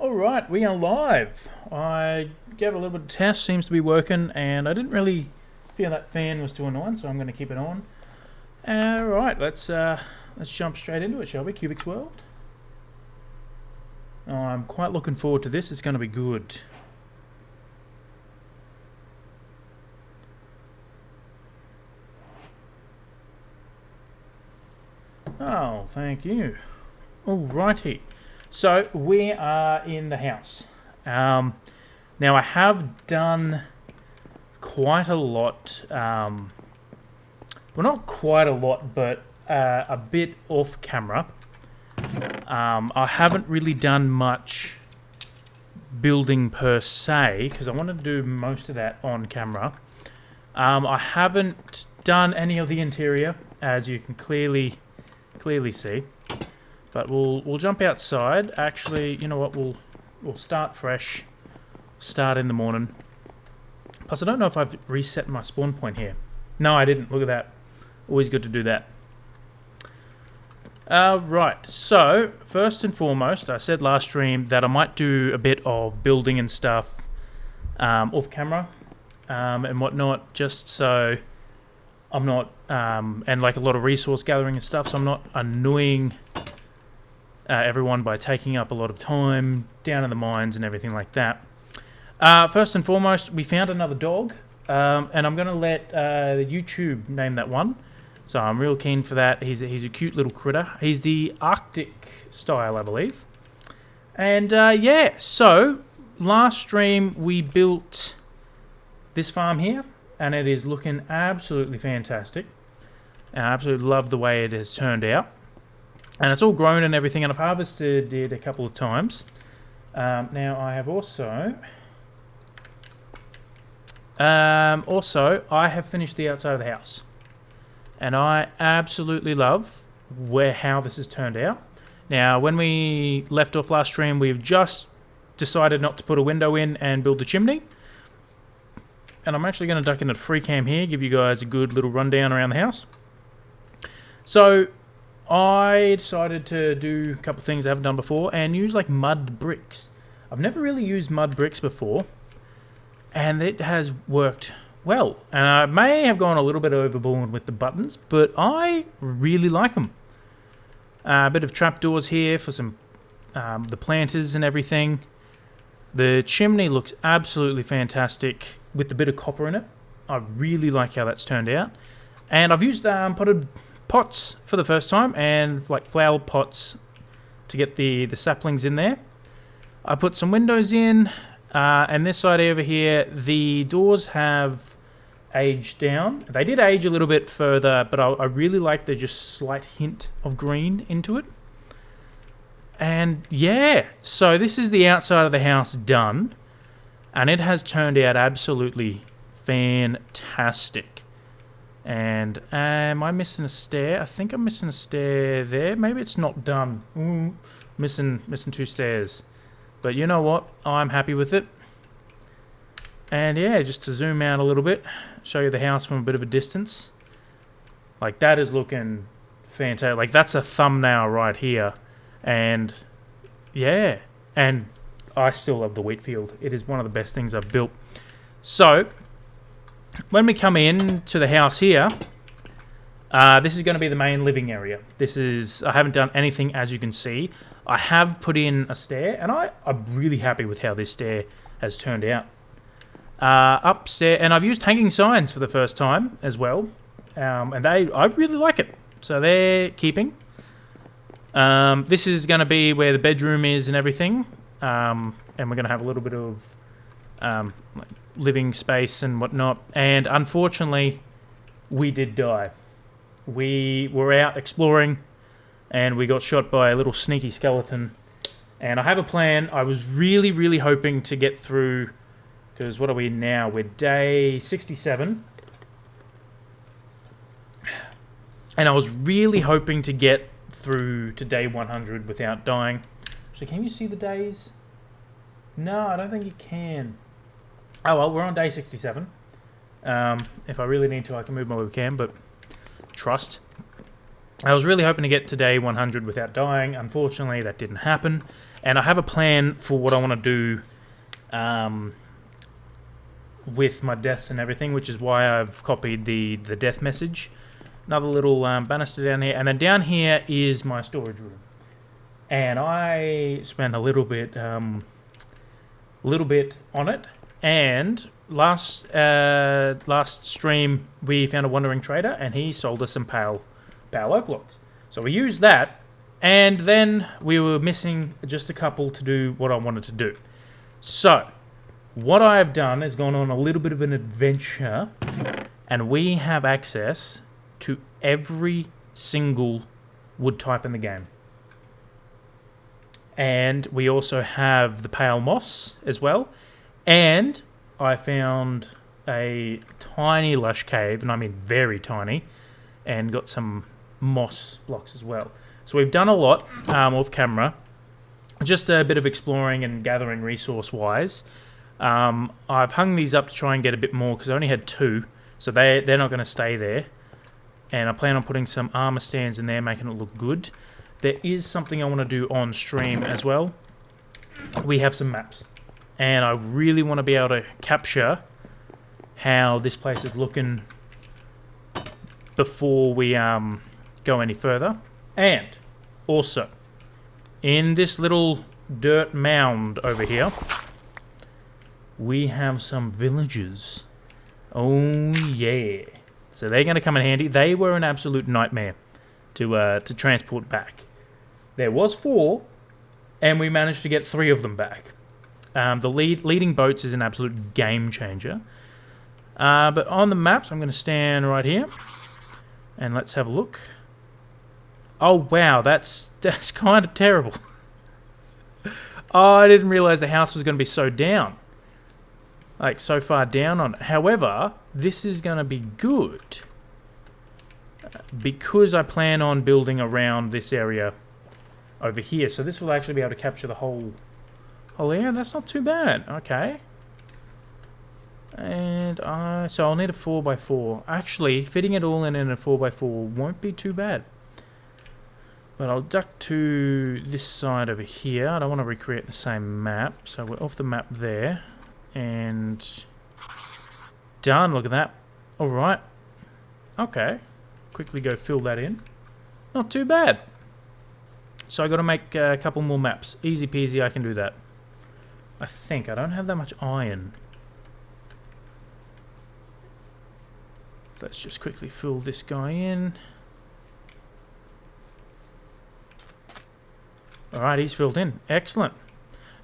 Alright, we are live. I gave it a little bit of test, seems to be working, and I didn't really feel that fan was too annoying, so I'm going to keep it on. Alright, let's jump straight into it, shall we? QBiX'S World. Oh, I'm quite looking forward to this, it's going to be good. Oh, thank you. Alrighty. So, we are in the house. Now, I have done quite a lot, well, not quite a lot, but a bit off camera. I haven't really done much building per se, because I wanted to do most of that on camera. I haven't done any of the interior, as you can clearly see. But we'll jump outside. Actually, you know what? We'll start fresh. Start in the morning. Plus, I don't know if I've reset my spawn point here. No, I didn't. Look at that. Always good to do that. Right. So, first and foremost, I said last stream that I might do a bit of building and stuff off camera and whatnot, just so I'm not and like a lot of resource gathering and stuff, so I'm not annoying everyone by taking up a lot of time down in the mines and everything like that. First and foremost, we found another dog, and I'm going to let the YouTube name that one. So I'm real keen for that. He's a cute little critter. He's the Arctic style, I believe. And yeah, so last stream we built this farm here, and it is looking absolutely fantastic. I absolutely love the way it has turned out. And it's all grown and everything, and I've harvested it a couple of times. Now I have also I have finished the outside of the house, and I absolutely love how this has turned out. Now, when we left off last stream, we've just decided not to put a window in and build the chimney. And I'm actually going to duck into the free cam here, give you guys a good little rundown around the house. So I decided to do a couple of things I haven't done before and use like mud bricks. I've never really used mud bricks before, and it has worked well. And I may have gone a little bit overboard with the buttons, but I really like them. A bit of trapdoors here for some the planters and everything. The chimney looks absolutely fantastic with the bit of copper in it. I really like how that's turned out. And I've used potted pots for the first time, and like flower pots to get the saplings in there. I put some windows in, and this side over here, the doors have aged down. They did age a little bit further, but I really like the just slight hint of green into it. And yeah, so this is the outside of the house done, and it has turned out absolutely fantastic. And am I missing a stair? I think I'm missing a stair there. Maybe it's not done. Ooh, missing 2 stairs. But you know what? I'm happy with it. And yeah, just to zoom out a little bit, show you the house from a bit of a distance. Like, that is looking fantastic. Like, that's a thumbnail right here. And yeah, and I still love the wheat field. It is one of the best things I've built. So when we come in to the house here, this is going to be the main living area. I haven't done anything, as you can see. I have put in a stair, and I'm really happy with how this stair has turned out. Upstairs, and I've used hanging signs for the first time as well, and I really like it. So they're keeping. This is going to be where the bedroom is and everything, and we're going to have a little bit of like living space and whatnot. And unfortunately, we did die. We were out exploring, and we got shot by a little sneaky skeleton. And I have a plan. I was really hoping to get through, because what are we now? We're day 67. And I was really hoping to get through to day 100 without dying. So can you see the days? No, I don't think you can. Oh well, we're on day 67. If I really need to, I can move my webcam, but trust. I was really hoping to get to day 100 without dying. Unfortunately, that didn't happen. And I have a plan for what I want to do with my deaths and everything, which is why I've copied the death message. Another little banister down here. And then down here is my storage room. And I spent a little bit on it. And last stream, we found a wandering trader, and he sold us some pale oak logs. So we used that, and then we were missing just a couple to do what I wanted to do. So what I have done is gone on a little bit of an adventure, and we have access to every single wood type in the game. And we also have the pale moss as well. And I found a tiny lush cave, and I mean very tiny, and got some moss blocks as well. So we've done a lot off camera. Just a bit of exploring and gathering resource-wise. I've hung these up to try and get a bit more, because I only had 2, so they're not going to stay there. And I plan on putting some armor stands in there, making it look good. There is something I want to do on stream as well. We have some maps. And I really want to be able to capture how this place is looking before we go any further. And also, in this little dirt mound over here, we have some villagers. Oh yeah. So they're going to come in handy. They were an absolute nightmare to transport back. There was 4, and we managed to get 3 of them back. The leading boats is an absolute game changer. But on the maps, I'm going to stand right here, and let's have a look. Oh wow, that's kind of terrible. Oh, I didn't realize the house was going to be so down. Like, so far down on it. However, this is going to be good, because I plan on building around this area over here. So this will actually be able to capture the whole area. That's not too bad. Okay. And so I'll need a 4x4. Actually, fitting it all in a 4x4 won't be too bad. But I'll duck to this side over here. I don't want to recreate the same map. So we're off the map there. And done. Look at that. Alright. Okay. Quickly go fill that in. Not too bad. So I got to make a couple more maps. Easy peasy, I can do that. I think. I don't have that much iron. Let's just quickly fill this guy in. Alright, he's filled in. Excellent.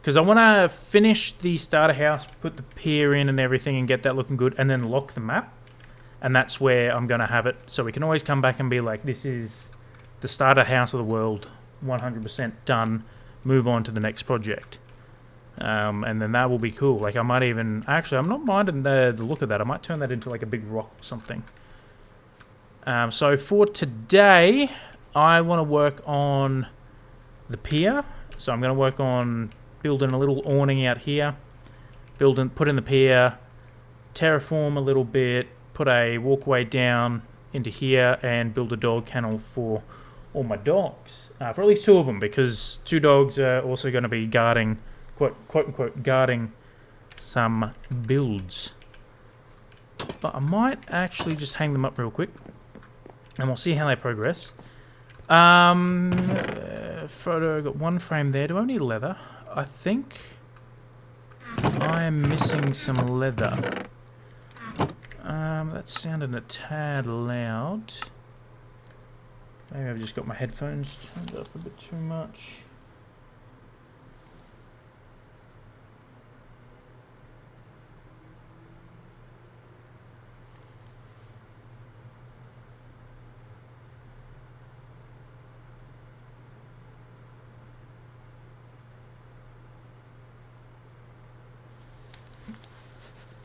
Because I want to finish the starter house, put the pier in and everything, and get that looking good, and then lock the map. And that's where I'm going to have it. So we can always come back and be like, this is the starter house of the world. 100% done. Move on to the next project. And then that will be cool. Like, I might even... Actually, I'm not minding the look of that. I might turn that into like a big rock or something. So for today, I want to work on the pier. So I'm going to work on building a little awning out here. Put in the pier. Terraform a little bit. Put a walkway down into here. And build a dog kennel for all my dogs. For at least 2 of them. Because 2 dogs are also going to be guarding... quote-unquote guarding some builds. But I might actually just hang them up real quick, and we'll see how they progress. Photo, got 1 frame there. Do I need leather? I think I am missing some leather. That sounded a tad loud. Maybe I've just got my headphones turned up a bit too much.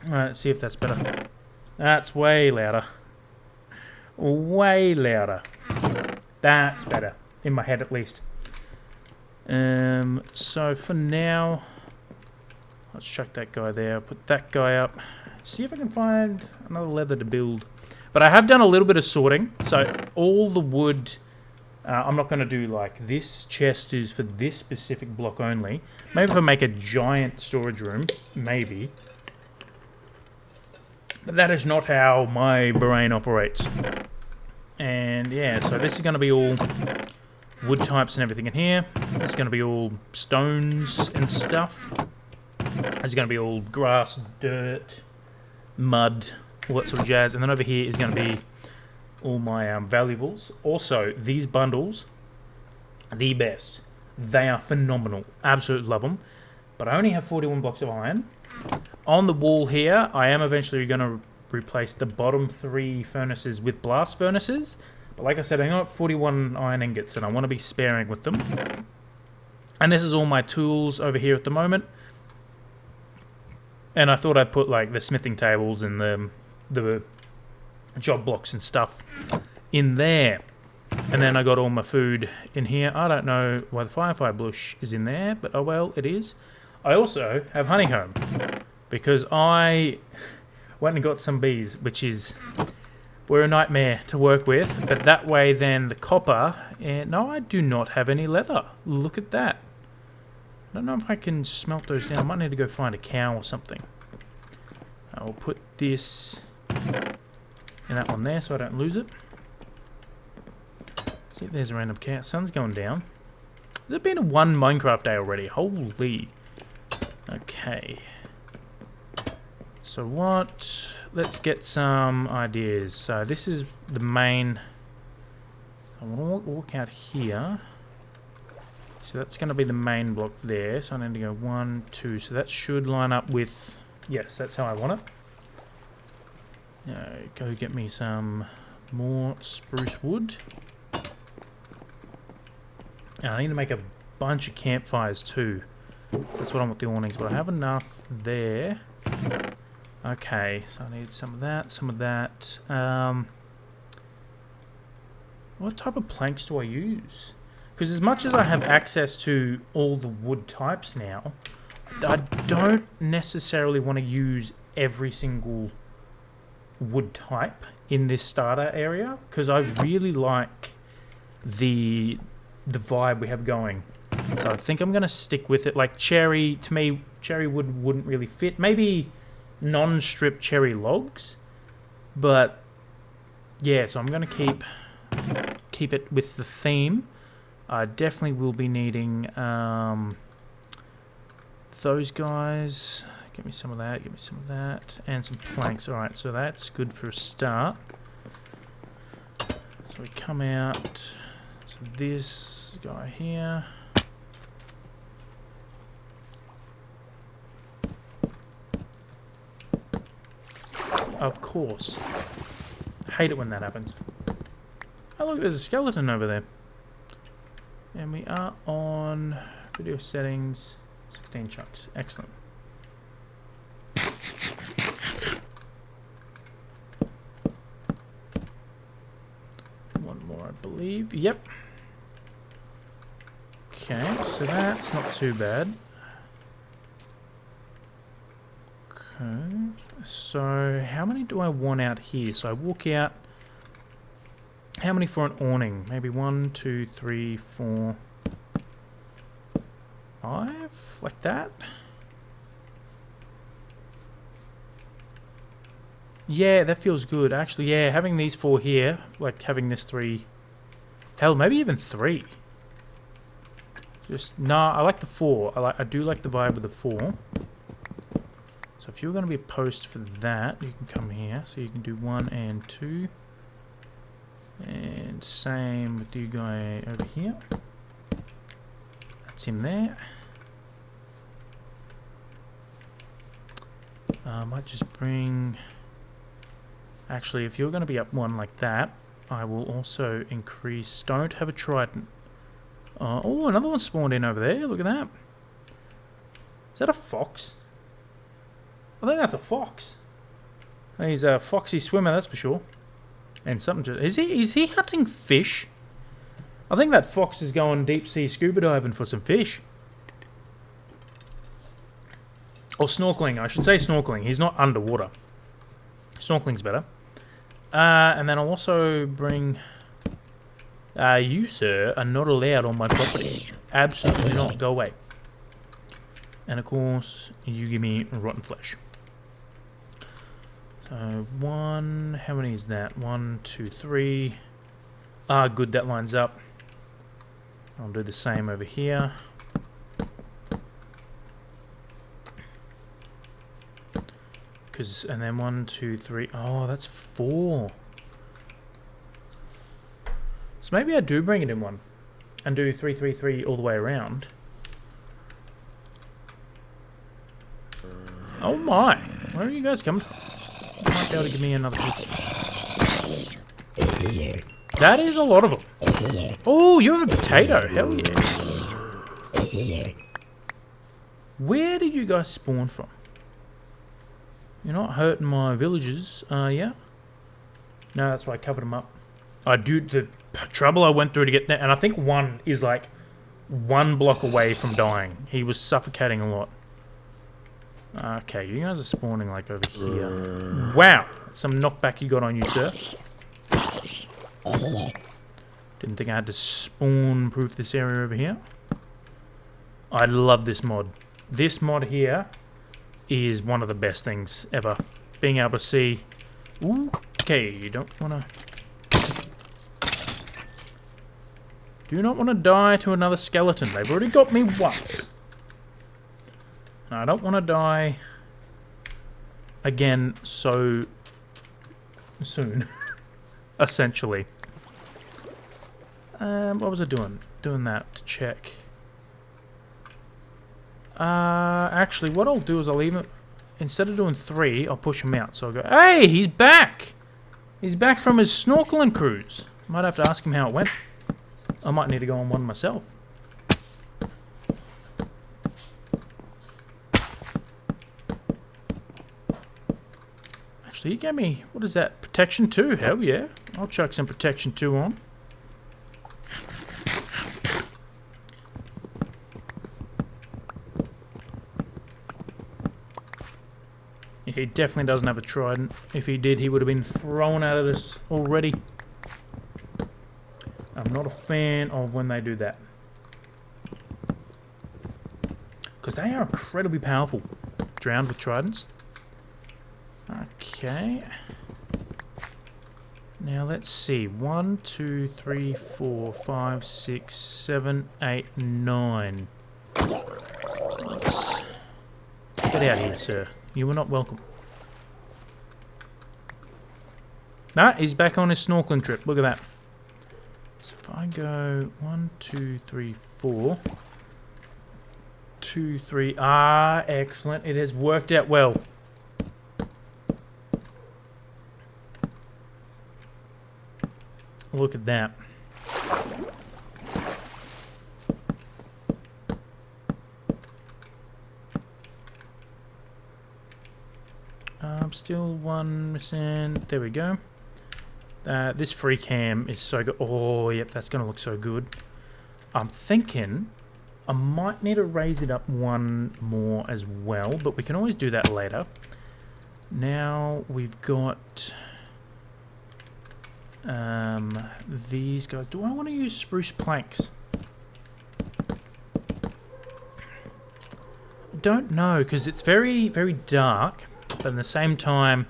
Alright, let's see if that's better. That's way louder. Way louder. That's better. In my head, at least. So for now, let's chuck that guy there. Put that guy up. See if I can find another leather to build. But I have done a little bit of sorting. So all the wood I'm not going to do like this chest is for this specific block only. Maybe if I make a giant storage room, maybe. But that is not how my brain operates. And yeah, so this is going to be all wood types and everything in here. It's going to be all stones and stuff. It's going to be all grass, dirt, mud, all that sort of jazz. And then over here is going to be all my valuables. Also, these bundles, the best. They are phenomenal. Absolutely love them. But I only have 41 blocks of iron. On the wall here, I am eventually going to replace the bottom 3 furnaces with blast furnaces. But like I said, I got 41 iron ingots and I want to be sparing with them. And this is all my tools over here at the moment. And I thought I'd put like the smithing tables and the job blocks and stuff in there. And then I got all my food in here. I don't know why the firefly bush is in there, but oh well, it is. I also have honeycomb because I went and got some bees, which is were a nightmare to work with. But that way then the copper, and no, I do not have any leather. Look at that. I don't know if I can smelt those down. I might need to go find a cow or something. I'll put this in that one there so I don't lose it. See, there's a random cow. Sun's going down. Has it been a 1 Minecraft day already? Holy. Okay. So what? Let's get some ideas. So this is the main. I want to walk out here. So that's going to be the main block there. So I need to go 1, 2. So that should line up with. Yes, that's how I want it. Go get me some more spruce wood. And I need to make a bunch of campfires too. That's what I want the awnings, but I have enough there. Okay, so I need some of that, some of that. What type of planks do I use? Because as much as I have access to all the wood types now, I don't necessarily want to use every single wood type in this starter area, because I really like the vibe we have going. So I think I'm going to stick with it. Like cherry, to me, cherry wood wouldn't really fit. Maybe non-strip cherry logs, but yeah, so I'm going to keep it with the theme. I definitely will be needing those guys. Give me some of that, give me some of that, and some planks. Alright, so that's good for a start. So we come out, so this guy here. Of course. Hate it when that happens. Oh look, there's a skeleton over there. And we are on video settings, 16 chunks. Excellent. One more, I believe. Yep. Okay, so that's not too bad. Okay, so how many do I want out here? So I walk out. How many for an awning? Maybe 1, 2, 3, 4, 5? Like that? Yeah, that feels good. Actually, yeah, having these 4 here, like having this 3. Hell, maybe even 3. Just, nah, I like the 4. I do like the vibe of the 4. So if you're going to be a post for that, you can come here. So you can do 1 and 2. And same with you guy over here. That's him there. I might just bring... Actually, if you're going to be up 1 like that, I will also increase... Don't have a trident. Oh, another one spawned in over there. Look at that. Is that a fox? I think that's a fox. He's a foxy swimmer, that's for sure. And something to... Is he hunting fish? I think that fox is going deep sea scuba diving for some fish. Or snorkeling, I should say snorkeling. He's not underwater. Snorkeling's better. And then I'll also bring You, sir, are not allowed on my property. Absolutely not. Go away. And of course, you give me rotten flesh. So, one... How many is that? 1, 2, 3... Ah, good, that lines up. I'll do the same over here. And then 1, 2, 3... Oh, that's 4. So maybe I do bring it in one. And do 3, 3, 3 all the way around. Oh my! Where are you guys coming from? You might be able to give me another piece. That is a lot of them. Oh, you have a potato. Hell yeah. Where did you guys spawn from? You're not hurting my villagers, yeah? No, that's why I covered them up. I do the trouble I went through to get there, and I think one is like 1 block away from dying. He was suffocating a lot. Okay, you guys are spawning like over here. Wow, some knockback you got on you, sir. Didn't think I had to spawn proof this area over here. I love this mod. This mod here is one of the best things ever. Being able to see... Ooh, okay, you don't want to... Do not want to die to another skeleton. They've already got me once. And I don't want to die again so soon. Essentially. What was I doing? Doing that to check. Actually, what I'll do is I'll even... Instead of doing 3, I'll push him out. So I'll go, hey, he's back! He's back from his snorkeling cruise. Might have to ask him how it went. I might need to go on one myself. Actually, you gave me... What is that? Protection 2? Hell yeah. I'll chuck some protection 2 on. He definitely doesn't have a trident. If he did, he would have been thrown out of this already. I'm not a fan of when they do that. Because they are incredibly powerful. Drowned with tridents. Okay. Now let's see. 1, 2, 3, 4, 5, 6, 7, 8, 9. Let's get out of here, sir. You were not welcome. Nah, he's back on his snorkeling trip. Look at that. So if I go 1, 2, 3, 4. 2, 3. Ah, excellent. It has worked out well. Look at that. Still one missing. There we go. This free cam is so good. Oh, yep, that's going to look so good. I'm thinking I might need to raise it up 1 more as well, but we can always do that later. Now we've got these guys. Do I want to use spruce planks? I don't know, because it's very, very dark. But at the same time,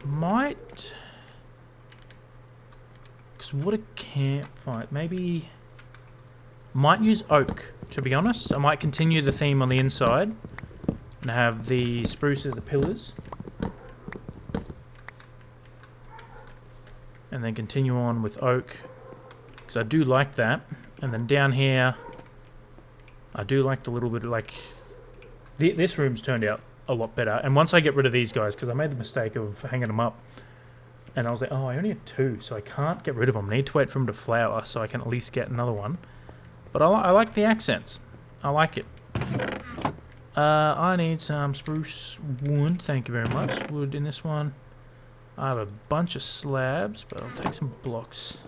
might... Because what a campfire. Maybe... Might use oak, to be honest. I might continue the theme on the inside. And have the spruce as the pillars. And then continue on with oak. Because I do like that. And then down here, I do like the little bit of like... This room's turned out a lot better. And once I get rid of these guys, because I made the mistake of hanging them up, and I was like, oh, I only have 2, so I can't get rid of them. I need to wait for them to flower so I can at least get another one. But I like the accents. I like it. I need some spruce wood. Thank you very much. Wood in this one. I have a bunch of slabs, but I'll take some blocks.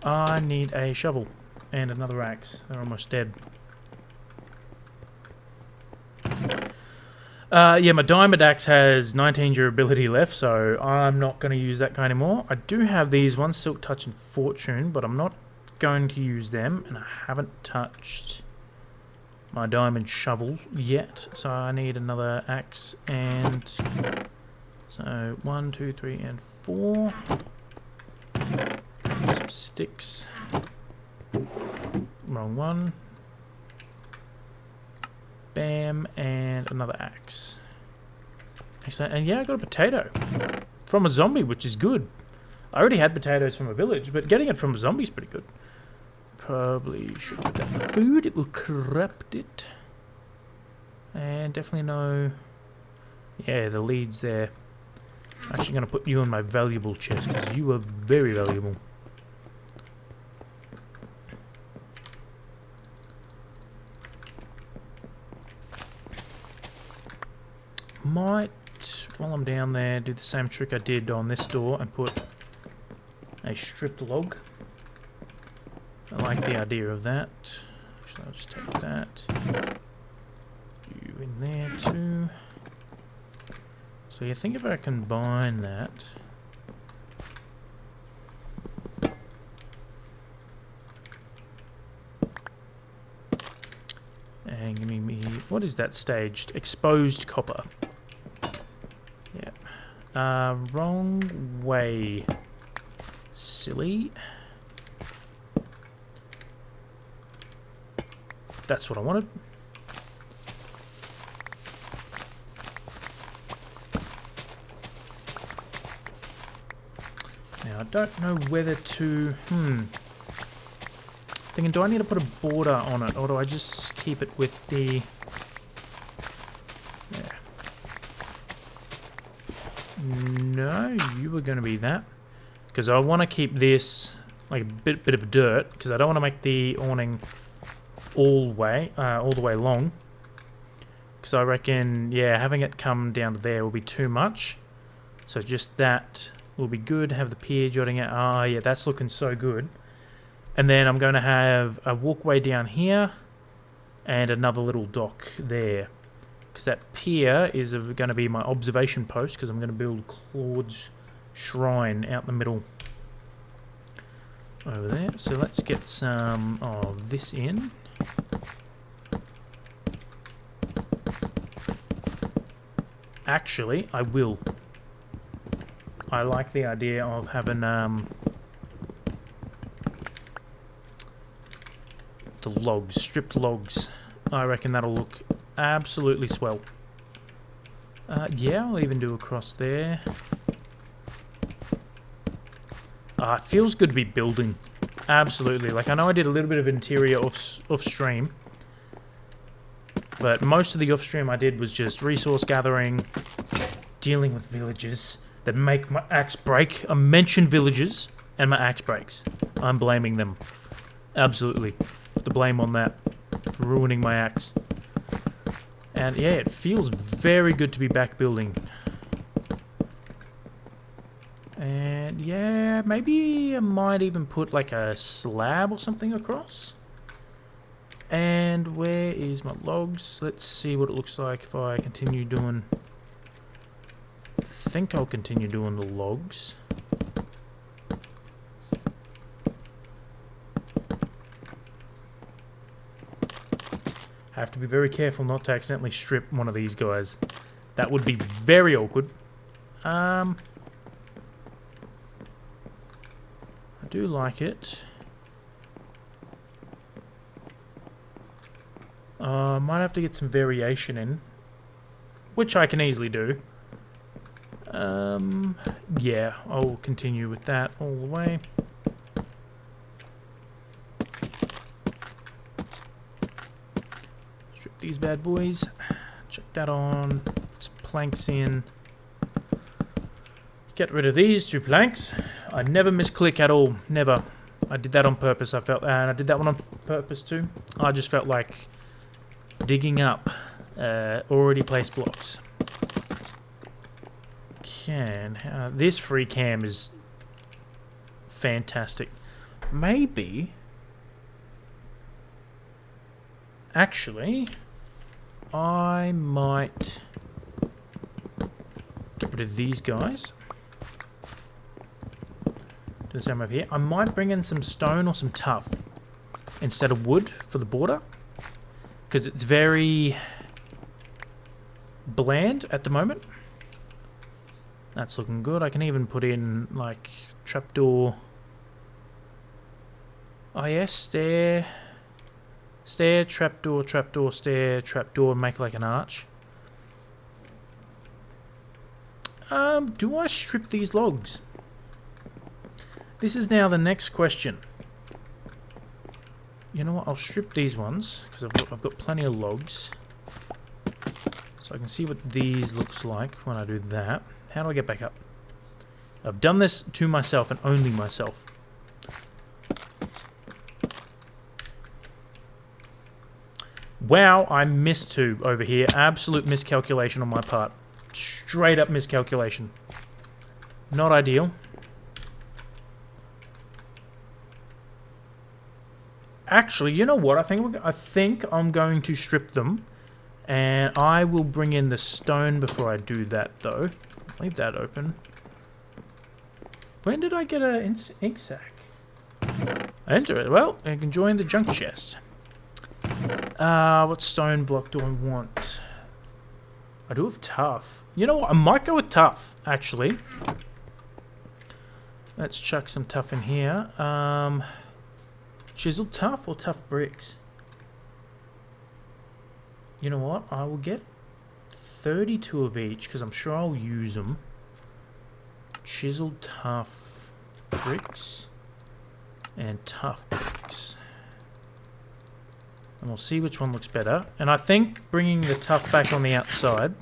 I need a shovel. And another axe. They're almost dead. Yeah, my diamond axe has 19 durability left, so I'm not going to use that guy anymore. I do have these ones, Silk Touch and Fortune, but I'm not going to use them, and I haven't touched my diamond shovel yet, so I need another axe. And so 1, 2, 3, and 4. Some sticks. Wrong one. Bam, and another axe. Excellent. And yeah, I got a potato from a zombie, which is good. I already had potatoes from a village, but getting it from a zombie is pretty good. Probably should put that in the food. It will corrupt it. And definitely no... Yeah, the leads there. I'm actually going to put you in my valuable chest, because you are very valuable. Might, while I'm down there, do the same trick I did on this door and put a stripped log. I like the idea of that. Actually, I'll just take that. You in there too. So you think if I combine that... And give me... What is that staged? Exposed copper. Yeah. Wrong way. Silly. That's what I wanted. Now I don't know whether to... Thinking, do I need to put a border on it, or do I just keep it with the... Yeah. No, you were going to be that. Because I want to keep this like a bit of dirt, because I don't want to make the awning all the way long. Because I reckon, yeah, having it come down to there will be too much. So just that will be good. Have the pier jutting out. Ah, yeah, that's looking so good. And then I'm going to have a walkway down here and another little dock there. Because that pier is going to be my observation post, because I'm going to build Claude's shrine out in the middle over there. So let's get some of this in. Actually, I will. I like the idea of having the logs, stripped logs. I reckon that'll look absolutely swell. Yeah, I'll even do across there. It feels good to be building. Absolutely. Like, I know I did a little bit of interior off stream, but most of the off stream I did was just resource gathering, dealing with villagers that make my axe break. I mentioned villagers and my axe breaks. I'm blaming them. Absolutely. Put the blame on that for ruining my axe. And yeah, it feels very good to be back building. And yeah, maybe I might even put like a slab or something across. And where is my logs? Let's see what it looks like if I continue doing... I think I'll continue doing the logs. I have to be very careful not to accidentally strip one of these guys. That would be very awkward. I do like it. Might have to get some variation in, which I can easily do. Yeah, I'll continue with that all the way. Strip these bad boys. Check that on. Put some planks in. Get rid of these 2 planks. I never misclick at all. Never. I did that on purpose. I felt, and I did that one on purpose too. I just felt like digging up already placed blocks. This free cam is fantastic. Maybe, actually, I might Get rid of these guys. Do the same over here. I might bring in some stone or some tuff instead of wood for the border, because it's very bland at the moment. That's looking good. I can even put in like trapdoor. Oh yes, stair, trapdoor, trapdoor, stair, trapdoor, and make like an arch. Do I strip these logs? This is now the next question. You know what? I'll strip these ones because I've got plenty of logs, so I can see what these looks like when I do that. How do I get back up? I've done this to myself and only myself. Wow, I missed two over here. Absolute miscalculation on my part. Straight up miscalculation. Not ideal. Actually, you know what? I think I'm going to strip them, and I will bring in the stone before I do that, though. Leave that open. When did I get an ink sac? Enter it. Well, I can join the junk chest. What stone block do I want? I do have tough. You know what? I might go with tough, actually. Let's chuck some tough in here. Chisel tough or tough bricks? You know what? I will get 32 of each because I'm sure I'll use them. Chisel tough bricks and tough bricks. And we'll see which one looks better. And I think bringing the tough back on the outside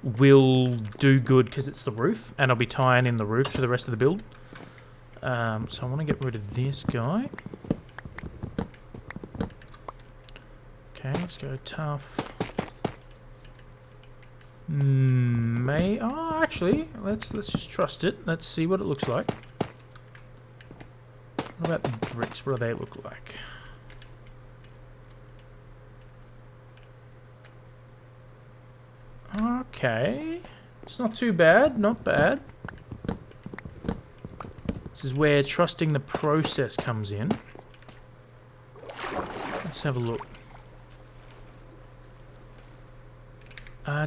will do good because it's the roof, and I'll be tying in the roof for the rest of the build. So I want to get rid of this guy. Okay, let's go tough. Actually, let's just trust it. Let's see what it looks like. What about the bricks? What do they look like? Okay, it's not too bad, not bad. This is where trusting the process comes in. Let's have a look.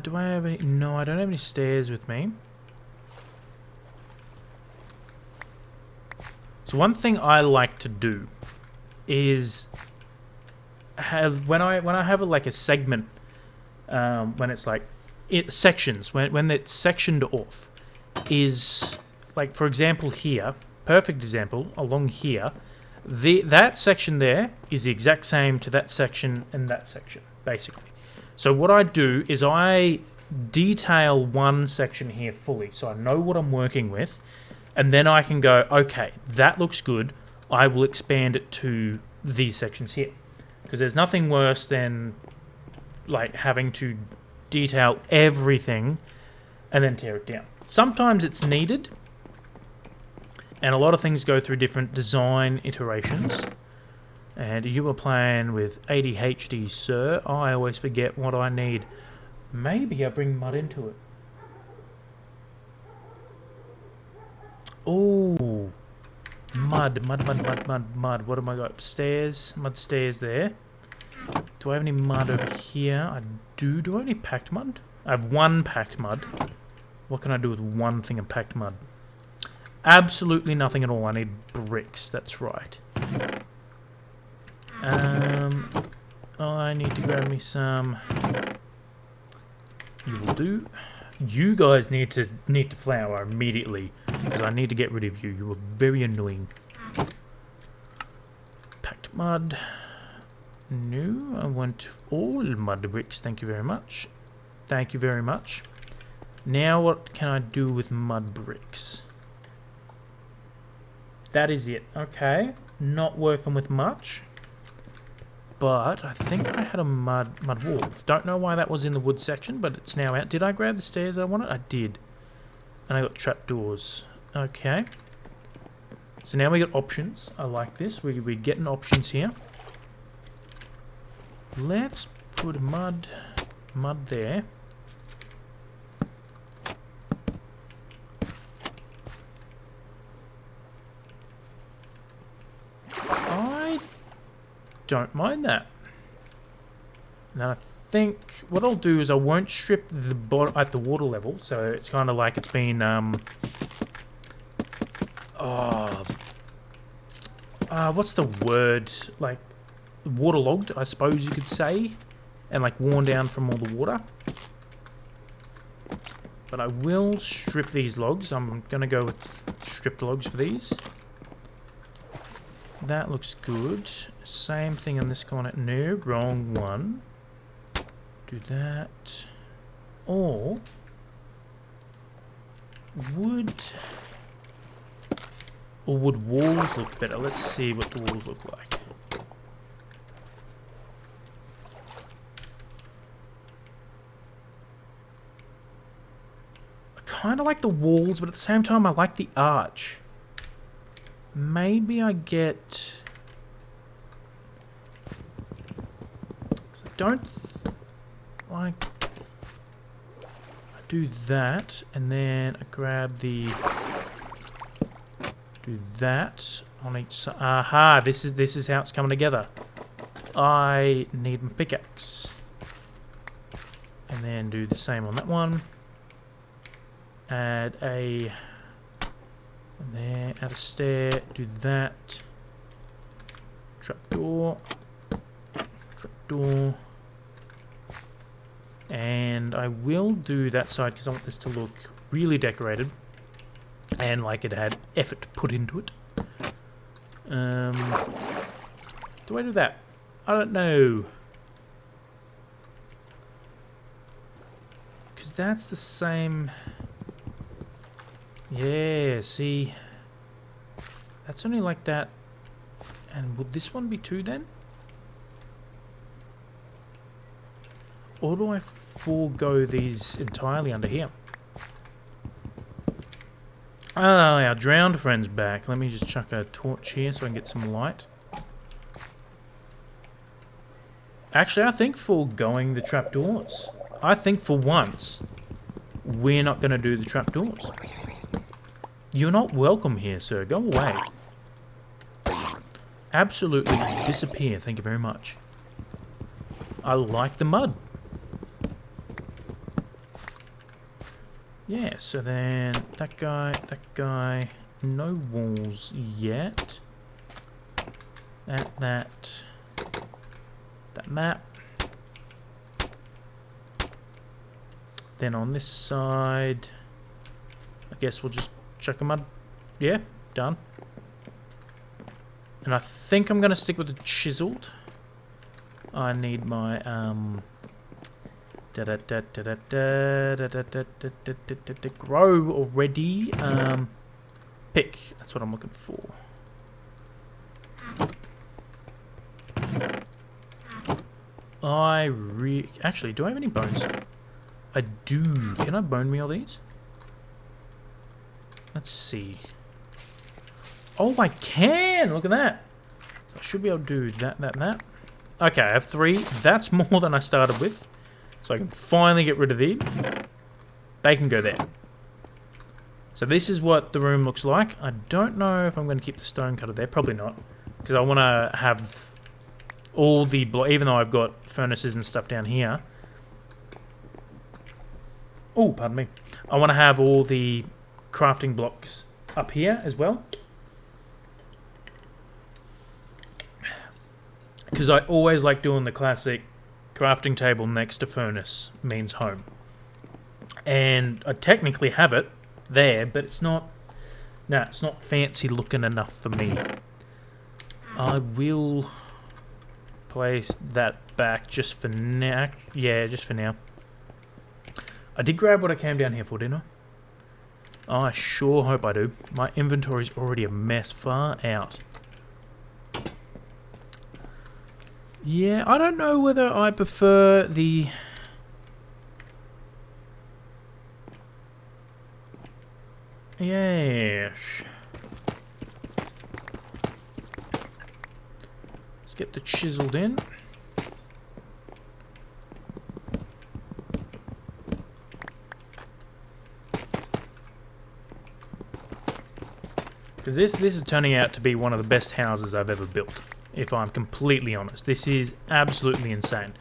Do I have any? No, I don't have any stairs with me. So one thing I like to do is have when I have like a segment, when it's like sections, when it's sectioned off, is like, for example here, perfect example, along here, that section there is the exact same to that section and that section, basically. So what I do is I detail one section here fully, so I know what I'm working with, and then I can go, okay, that looks good, I will expand it to these sections here. Because there's nothing worse than like having to detail everything and then tear it down. Sometimes it's needed, and a lot of things go through different design iterations. And you were playing with ADHD, sir. I always forget what I need. Maybe I bring mud into it. Oh, mud. What am I got? Stairs, mud stairs there. Do I have any mud over here? I do. Do I have any packed mud? I have one packed mud. What can I do with one thing of packed mud? Absolutely nothing at all. I need bricks. That's right. I need to grab me some. You will do. You guys need to flower immediately because I need to get rid of you. You are very annoying. Packed mud. No, I want all mud bricks. Thank you very much. Thank you very much. Now what can I do with mud bricks? That is it. Okay. Not working with much. But I think I had a mud wall. Don't know why that was in the wood section, but it's now out. Did I grab the stairs that I wanted? I did. And I got trapdoors. Okay. So now we got options. I like this. We're getting options here. Let's put mud there. don't mind that. Now I think what I'll do is I won't strip the bottom at the water level, so it's kind of like it's been what's the word, like waterlogged, I suppose you could say, and like worn down from all the water. But I will strip these logs. I'm gonna go with stripped logs for these. That looks good. Same thing on this corner. No, wrong one. Do that. Or would walls look better? Let's see what the walls look like. I kind of like the walls, but at the same time I like the arch. Maybe I get... I don't like... I do that, and then I grab the... Do that on each side. Aha, this is how it's coming together. I need my pickaxe. And then do the same on that one. Add a... And there, add a stair, do that. Trapdoor. Trapdoor. And I will do that side because I want this to look really decorated. And like it had effort put into it. Do I do that? I don't know. Because that's the same... Yeah, see, that's only like that. And would this one be 2 then? Or do I forego these entirely under here? Oh, our drowned friend's back. Let me just chuck a torch here so I can get some light. Actually, I think foregoing the trapdoors. I think for once, we're not going to do the trapdoors. You're not welcome here, sir. Go away. Absolutely disappear. Thank you very much. I like the mud. Yeah, so then that guy, no walls yet. That. Then on this side, I guess we'll just chuck a mud. Yeah, done. And I think I'm going to stick with the chiseled. I need my grow already. Pick. That's what I'm looking for. Actually, do I have any bones? I do. Can I bone meal these? Let's see. Oh, I can! Look at that. I should be able to do that. Okay, I have 3. That's more than I started with. So I can finally get rid of these. They can go there. So this is what the room looks like. I don't know if I'm going to keep the stone cutter there. Probably not. Because I want to have all the... even though I've got furnaces and stuff down here. Oh, pardon me. I want to have all the crafting blocks up here as well. Because I always like doing the classic crafting table next to furnace means home. And I technically have it there, but it's not... No, it's not fancy looking enough for me. I will place that back just for now. Yeah, just for now. I did grab what I came down here for, didn't I? Oh, I sure hope I do. My inventory's already a mess far out. Yeah, I don't know whether I prefer the... Yes. Let's get the chiseled in. Because this is turning out to be one of the best houses I've ever built if I'm completely honest. This is absolutely insane.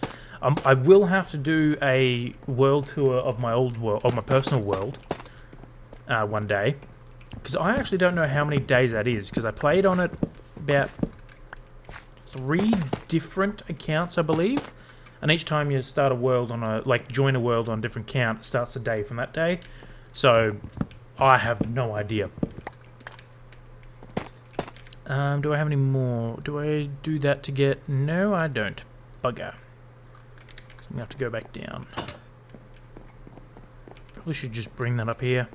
I will have to do a world tour of my old world, of my personal world, one day, because I actually don't know how many days that is, because I played on it about 3 different accounts, I believe, and each time you start a world on a, like, join a world on a different count, it starts the day from that day. So I have no idea. Do I have any more? Do I do that to get... No, I don't. Bugger. So I'm going to have to go back down. Probably should just bring that up here.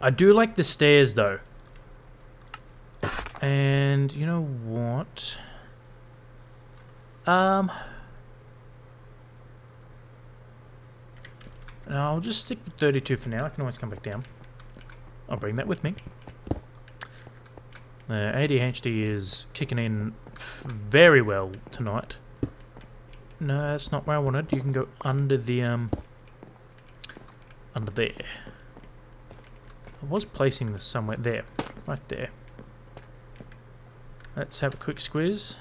I do like the stairs, though. And you know what? No, I'll just stick with 32 for now. I can always come back down. I'll bring that with me. ADHD is kicking in very well tonight. No, that's not where I wanted. You can go under the, under there. I was placing this somewhere there. Right there. Let's have a quick squeeze.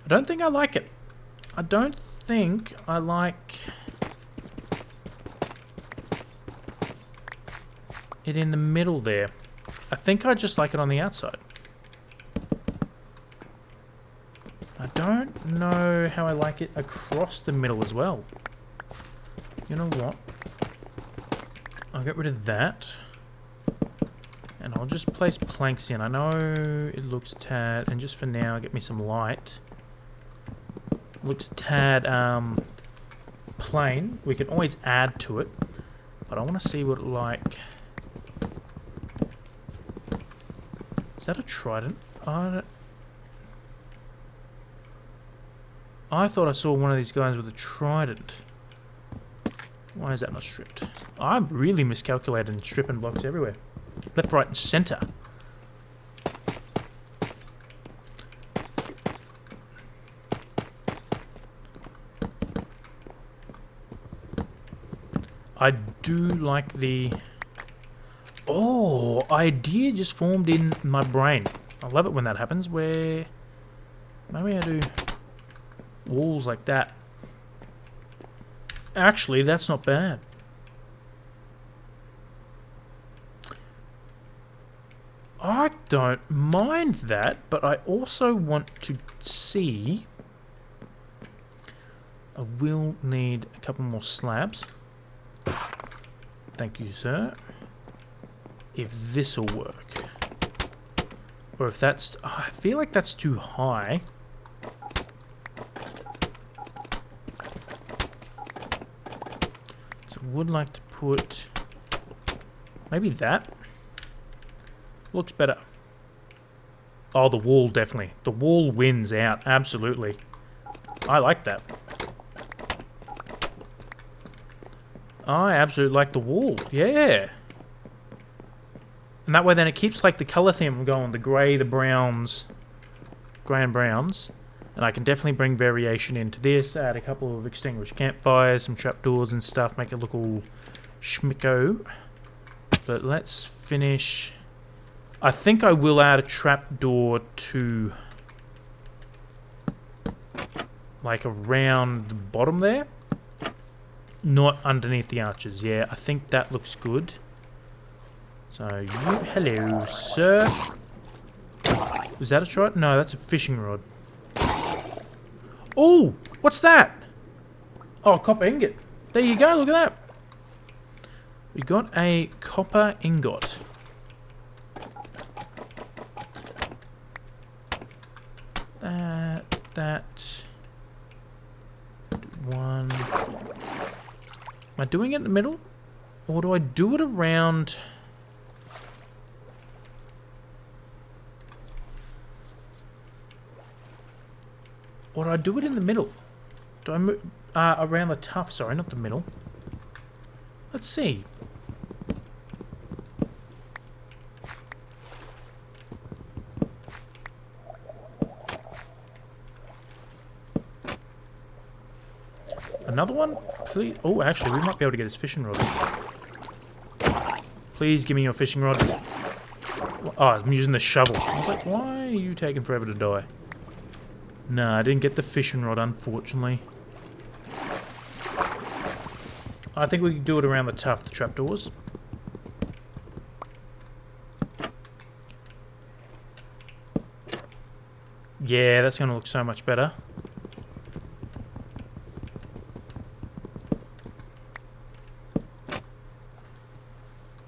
I don't think I like it. I don't think I like it in the middle there. I think I just like it on the outside. I don't know how I like it across the middle as well. You know what? I'll get rid of that. And I'll just place planks in. I know it looks tad, and just for now, get me some light. Looks tad plain. We can always add to it, but I want to see what it like. Is that a trident? I thought I saw one of these guys with a trident. Why is that not stripped? I'm really miscalculated and stripping blocks everywhere. Left, right, and center. I do like the... Oh, idea just formed in my brain. I love it when that happens, where... Maybe I do walls like that. Actually, that's not bad. I don't mind that, but I also want to see... I will need a couple more slabs. Thank you, sir. If this'll work. Or if that's... Oh, I feel like that's too high. So I would like to put... Maybe that? Looks better. Oh, the wall, definitely. The wall wins out, absolutely. I like that. I absolutely like the wall, yeah. And that way then it keeps like the colour theme going, the grey, the browns, grey and browns. And I can definitely bring variation into this, add a couple of extinguished campfires, some trapdoors and stuff, make it look all schmicko. But let's finish... I think I will add a trapdoor to... like around the bottom there. Not underneath the arches. Yeah, I think that looks good. So, you... Hello, sir. Is that a trident? No, that's a fishing rod. Oh! What's that? Oh, copper ingot. There you go, look at that. We got a copper ingot. That... One... Am I doing it in the middle? Or do I do it around... Or do I do it in the middle? Do I move... around the tuff, sorry, not the middle. Let's see. Another one? Please. Oh, actually, we might be able to get his fishing rod. Please give me your fishing rod. Oh, I'm using the shovel. I was like, why are you taking forever to die? No, I didn't get the fishing rod, unfortunately. I think we can do it around the tuft, the trapdoors. Yeah, that's going to look so much better.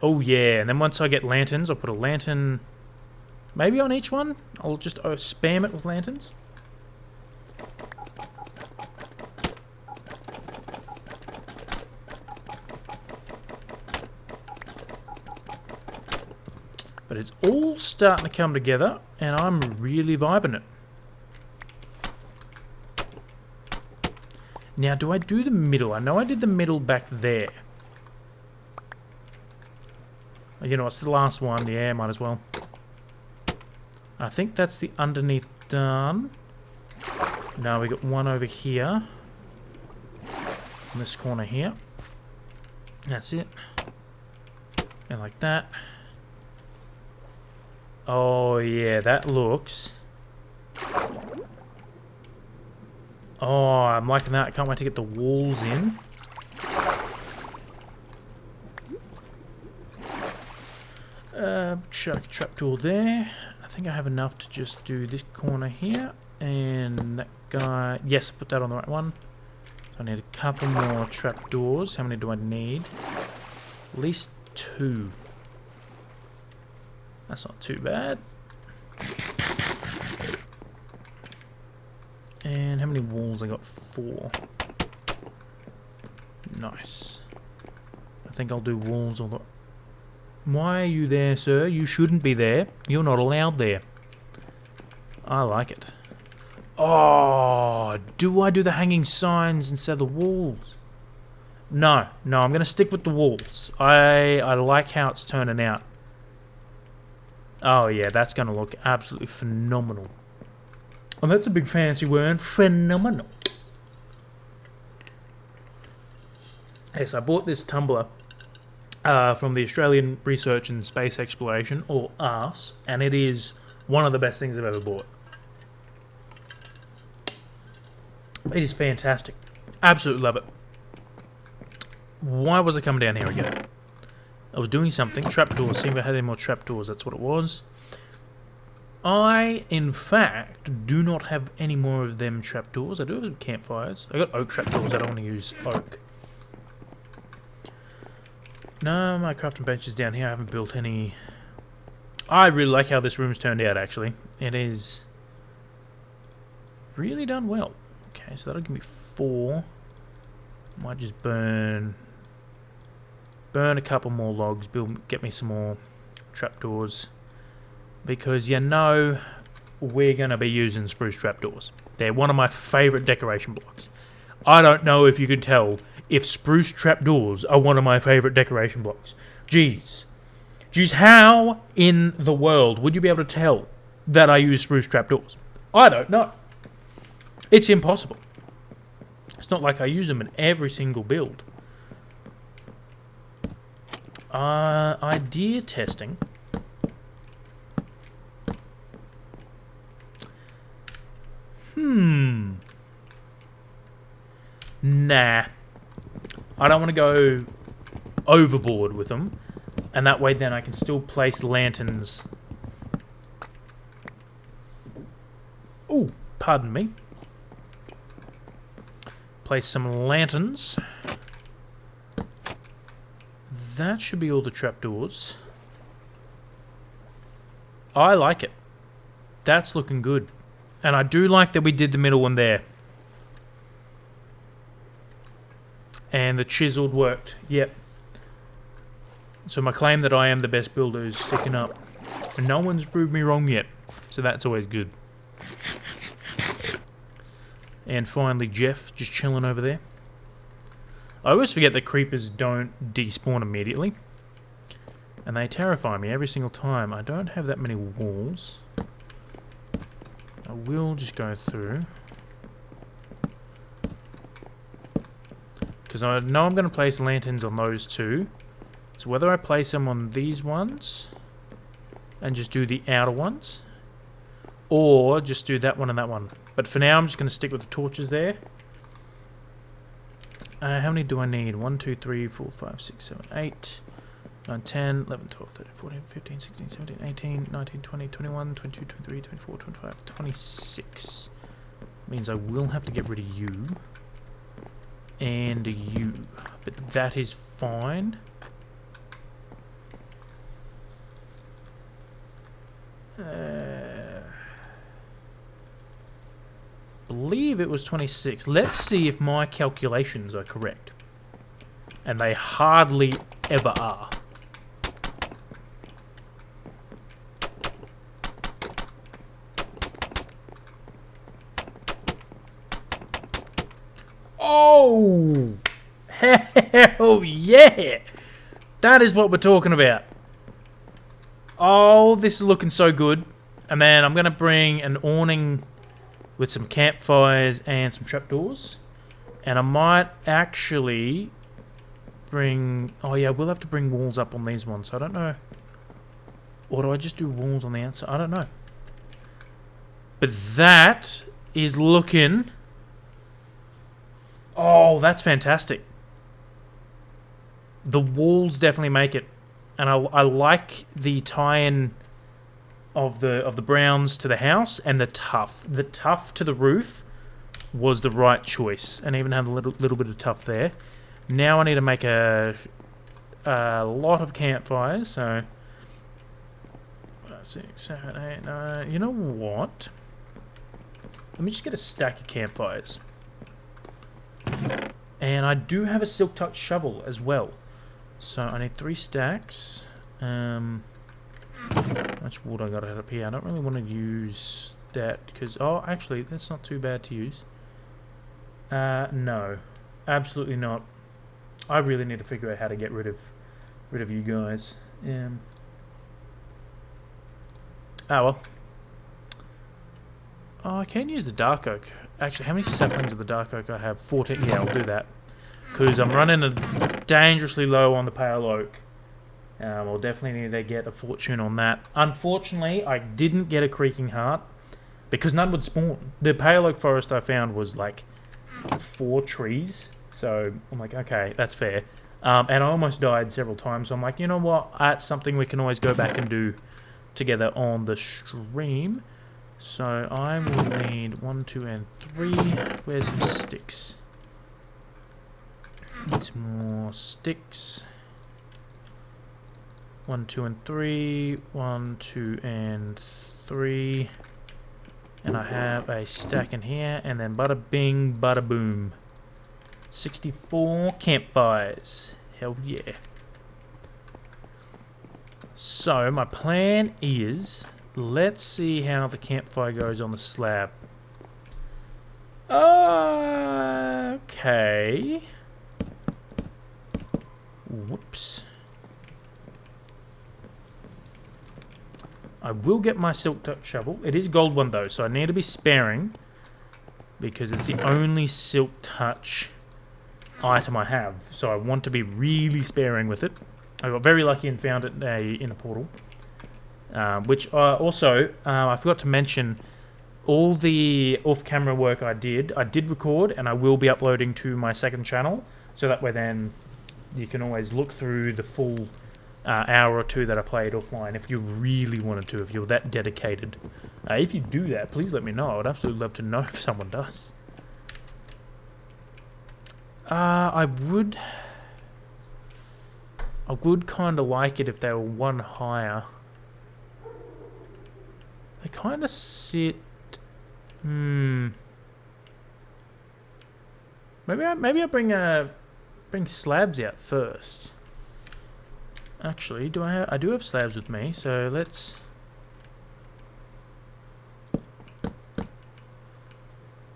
Oh yeah, and then once I get lanterns, I'll put a lantern maybe on each one. I'll just spam it with lanterns. But it's all starting to come together, and I'm really vibing it. Now, do I do the middle? I know I did the middle back there. You know, it's the last one. Yeah, might as well. I think that's the underneath done. Now we got one over here. In this corner here. That's it. And like that. Oh, yeah, that looks... Oh, I'm liking that. I can't wait to get the walls in. Chuck a trapdoor there. I think I have enough to just do this corner here. And that guy... Yes, put that on the right one. I need a couple more trapdoors. How many do I need? At least 2. That's not too bad. And how many walls? I got 4. Nice. I think I'll do walls all the... Why are you there, sir? You shouldn't be there. You're not allowed there. I like it. Oh, do I do the hanging signs instead of the walls? No, I'm going to stick with the walls. I like how it's turning out. Oh yeah, that's going to look absolutely phenomenal. Oh, that's a big fancy word. Phenomenal. Yes, I bought this tumbler from the Australian Research and Space Exploration, or ARS, and it is one of the best things I've ever bought. It is fantastic. Absolutely love it. Why was I coming down here again? I was doing something. Trapdoors. See if I had any more trapdoors. That's what it was. I, in fact, do not have any more of them trapdoors. I do have some campfires. I got oak trapdoors. I don't want to use oak. No, my crafting bench is down here. I haven't built any. I really like how this room's turned out, actually. It is really done well. Okay, so that'll give me 4. Might just burn a couple more logs, get me some more trapdoors, because you know we're going to be using spruce trapdoors. They're one of my favourite decoration blocks. I don't know if you can tell if spruce trapdoors are one of my favourite decoration blocks. Jeez, how in the world would you be able to tell that I use spruce trapdoors? I don't know. It's impossible. It's not like I use them in every single build. Idea testing. Nah. I don't want to go overboard with them. And that way then I can still place lanterns. Ooh, pardon me. Place some lanterns. That should be all the trapdoors. I like it. That's looking good. And I do like that we did the middle one there. And the chiseled worked. Yep. So my claim that I am the best builder is sticking up. And no one's proved me wrong yet. So that's always good. And finally Jeff, just chilling over there. I always forget that creepers don't despawn immediately. And they terrify me every single time. I don't have that many walls. I will just go through. Because I know I'm going to place lanterns on those two. So whether I place them on these ones... and just do the outer ones. Or just do that one and that one. But for now, I'm just going to stick with the torches there. How many do I need? 1, 2, 3, 4, 5, 6, 7, 8, 9, 10, 11, 12, 13, 14, 15, 16, 17, 18, 19, 20, 21, 22, 23, 24, 25, 26. Means I will have to get rid of you. And you. But that is fine. Believe it was 26. Let's see if my calculations are correct. And they hardly ever are. Oh! Hell yeah! That is what we're talking about. Oh, this is looking so good. And then I'm going to bring an awning with some campfires and some trapdoors. And I might actually bring... Oh yeah, we'll have to bring walls up on these ones. I don't know. Or do I just do walls on the outside? I don't know. But that is looking... Oh, that's fantastic. The walls definitely make it. And I like the tie-in of the browns to the house and the tuff. The tuff to the roof was the right choice, and even have a little bit of tuff there. Now I need to make a lot of campfires. So 6, 7, 8, 9. You know what? Let me just get a stack of campfires. And I do have a silk touch shovel as well. So I need 3 stacks. How much wood I got up here? I don't really want to use that because... Oh, actually, that's not too bad to use. No. Absolutely not. I really need to figure out how to get rid of you guys. Oh, well. Oh, I can use the dark oak. Actually, how many saplings of the dark oak I have? 14. Yeah, I'll do that. Because I'm running dangerously low on the pale oak. We'll definitely need to get a fortune on that. Unfortunately, I didn't get a creaking heart because none would spawn. The pale oak forest I found was like 4 trees. So I'm like, okay, that's fair. And I almost died several times. So I'm like, you know what? That's something we can always go back and do together on the stream. So I will need 1, 2, and 3. Where's some sticks? Need some more sticks. 1, 2, and 3. 1, 2, and 3. And I have a stack in here. And then bada bing, bada boom. 64 campfires. Hell yeah. So my plan is... Let's see how the campfire goes on the slab. Okay. Whoops. I will get my silk touch shovel. It is a gold one though, so I need to be sparing because it's the only silk touch item I have. So I want to be really sparing with it. I got very lucky and found it in a portal. Which also, I forgot to mention, all the off-camera work I did record, and I will be uploading to my second channel, so that way then you can always look through the full hour or 2 that I played offline, if you really wanted to, if you're that dedicated. If you do that, please let me know. I would absolutely love to know if someone does. I would kind of like it if they were 1 higher. They kind of sit... Maybe I bring slabs out first. Actually, I do have slabs with me, so let's...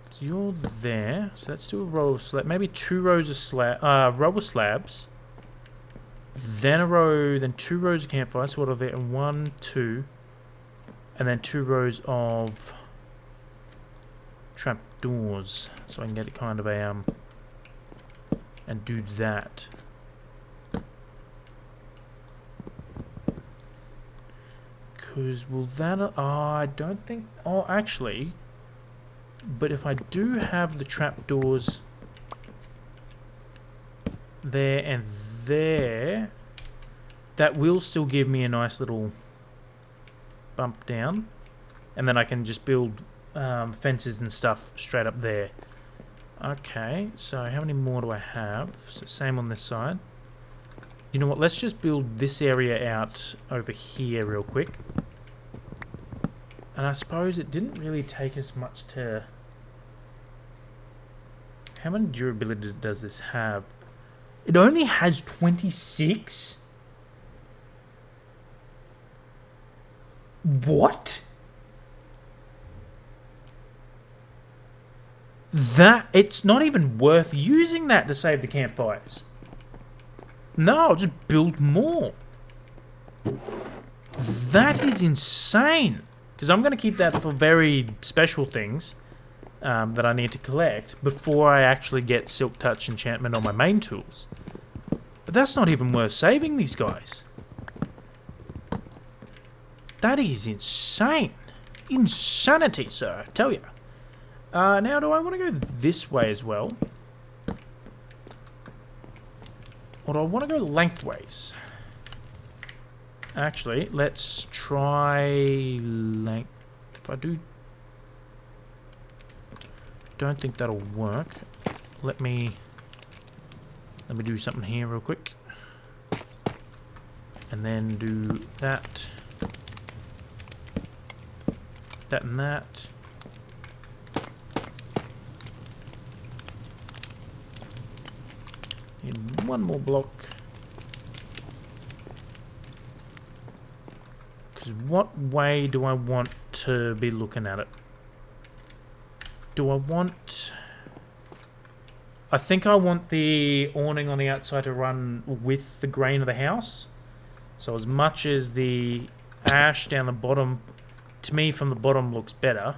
So you're there, so let's do a row of slabs. Maybe 2 rows of row of slabs. Then a row, then 2 rows of campfires. So what are there? 1, 2... And then 2 rows of trapdoors, so I can get it kind of a and do that. Because will that... Oh, I don't think... Oh, actually... But if I do have the trapdoors there and there, that will still give me a nice little bump down. And then I can just build fences and stuff straight up there. Okay, so how many more do I have? So same on this side. You know what, let's just build this area out over here real quick. And I suppose it didn't really take as much to... How many durability does this have? It only has 26? What? That... It's not even worth using that to save the campfires. No, I'll just build more. That is insane. Because I'm going to keep that for very special things that I need to collect before I actually get Silk Touch enchantment on my main tools. But that's not even worth saving these guys. That is insane. Insanity, sir, I tell you. Now, do I want to go this way as well? Or do I want to go lengthways? Actually, let's try length. If I do... Don't think that'll work. Let me do something here real quick. And then do that. That and that. Need one more block. Because what way do I want to be looking at it? Do I want... I think I want the awning on the outside to run with the grain of the house. So as much as the ash down the bottom, to me from the bottom looks better.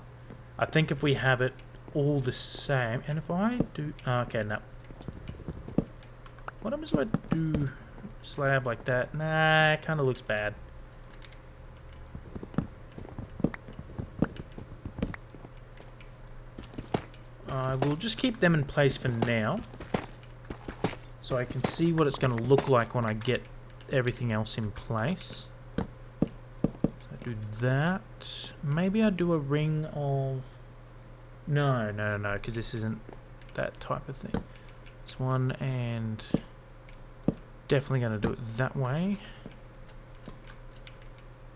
I think if we have it all the same, and if I do... okay, no. What happens if I do slab like that? Nah, it kind of looks bad. I will just keep them in place for now, so I can see what it's going to look like when I get everything else in place. So I do that. Maybe I do a ring of... No, because this isn't that type of thing. This one, and definitely going to do it that way.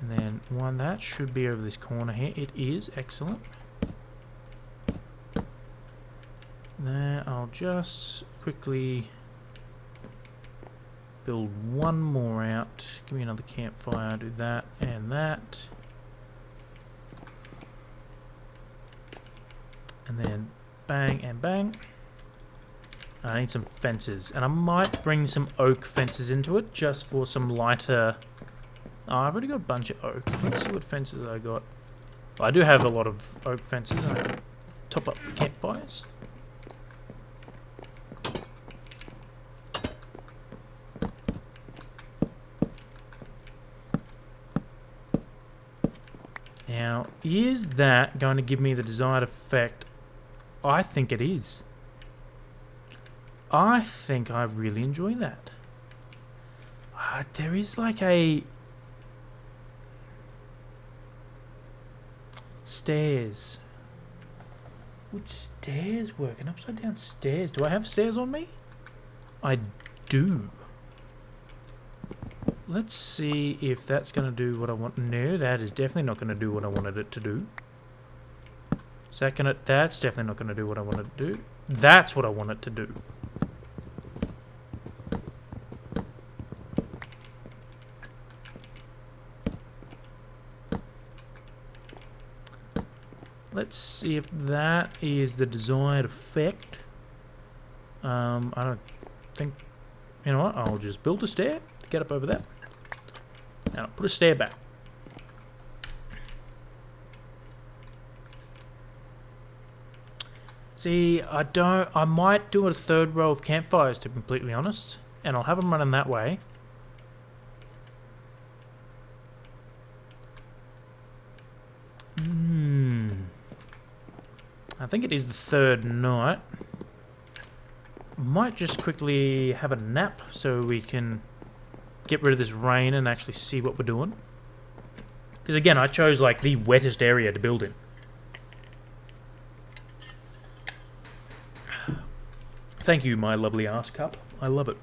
And then one that should be over this corner here. It is excellent. There, I'll just quickly build one more out. Give me another campfire. Do that and that. And then bang and bang. I need some fences. And I might bring some oak fences into it just for some lighter... Oh, I've already got a bunch of oak. Let's see what fences I got. Well, I do have a lot of oak fences. And I can top up the campfires. Now, is that going to give me the desired effect? I think it is. I think I really enjoy that. There is like a... Stairs. Would stairs work? An upside down stairs. Do I have stairs on me? I do. Let's see if that's going to do what I want. No, that is definitely not going to do what I wanted it to do. Second, that's definitely not going to do what I wanted it to do. That's what I want it to do. Let's see if that is the desired effect. I don't think... You know what? I'll just build a stair to get up over there. Now, put a stair back. See, I might do a third row of campfires, to be completely honest. And I'll have them running that way. I think it is the third night. Might just quickly have a nap so we can get rid of this rain and actually see what we're doing. Because again, I chose like the wettest area to build in. Thank you, my lovely ass cup. I love it.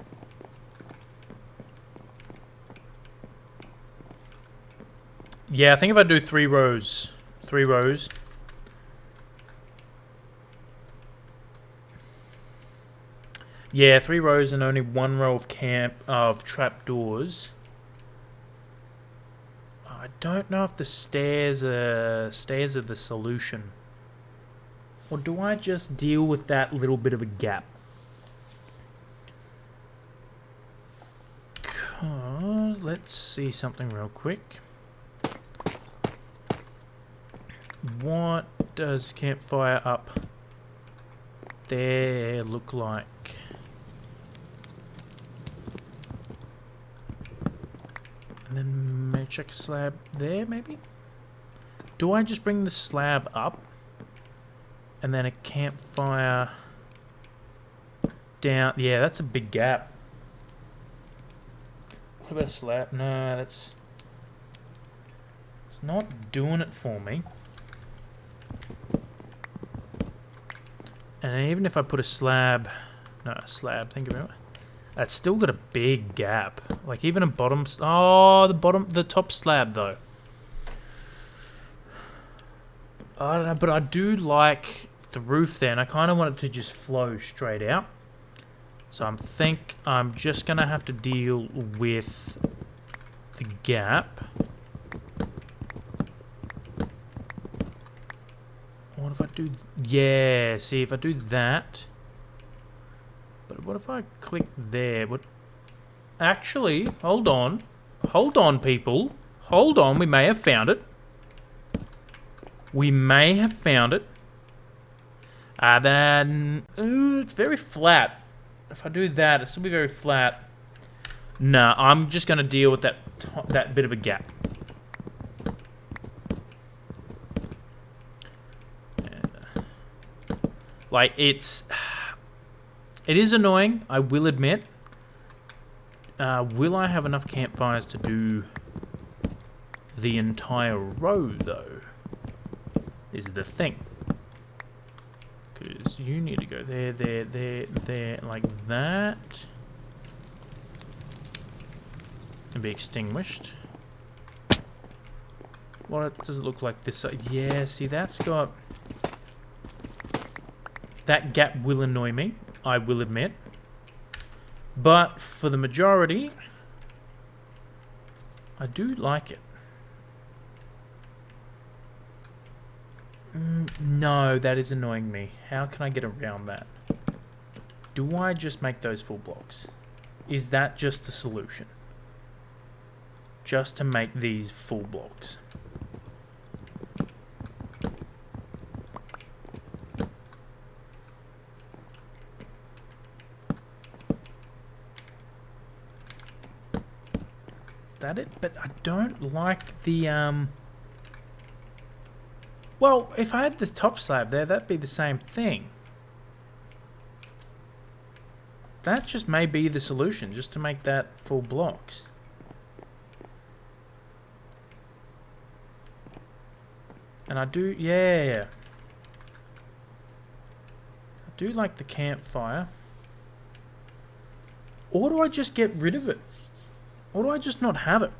Yeah, I think if I do 3 rows... 3 rows... Yeah, 3 rows and only 1 row of trapdoors. I don't know if the stairs are the solution. Or do I just deal with that little bit of a gap? Let's see something real quick. What does campfire up there look like? And then maybe check a slab there, maybe? Do I just bring the slab up? And then a campfire down? Yeah, that's a big gap. What about a slab? No, that's... It's not doing it for me. And even if I put a slab... No, a slab, think about it. That's still got a big gap. Like even a bottom... Oh, the top slab though. I don't know, but I do like the roof there, and I kind of want it to just flow straight out. So I think I'm just going to have to deal with the gap. What if I do... Yeah, see, if I do that... But what if I click there? What? Actually, hold on. Hold on, people. Hold on, we may have found it. We may have found it. Then... it's very flat. If I do that, it'll still be very flat. Nah, I'm just going to deal with that bit of a gap. Like, it is annoying, I will admit. Will I have enough campfires to do the entire row, though? Is the thing. Because you need to go there, there, there, there, like that. And be extinguished. What does it look like this side? Yeah, see, that's got... That gap will annoy me, I will admit. But for the majority, I do like it. No, that is annoying me. How can I get around that? Do I just make those full blocks? Is that just the solution? Just to make these full blocks? Is that it? But I don't like the Well, if I had this top slab there, that'd be the same thing. That just may be the solution, just to make that full blocks. And I do, yeah. I do like the campfire. Or do I just get rid of it? Or do I just not have it?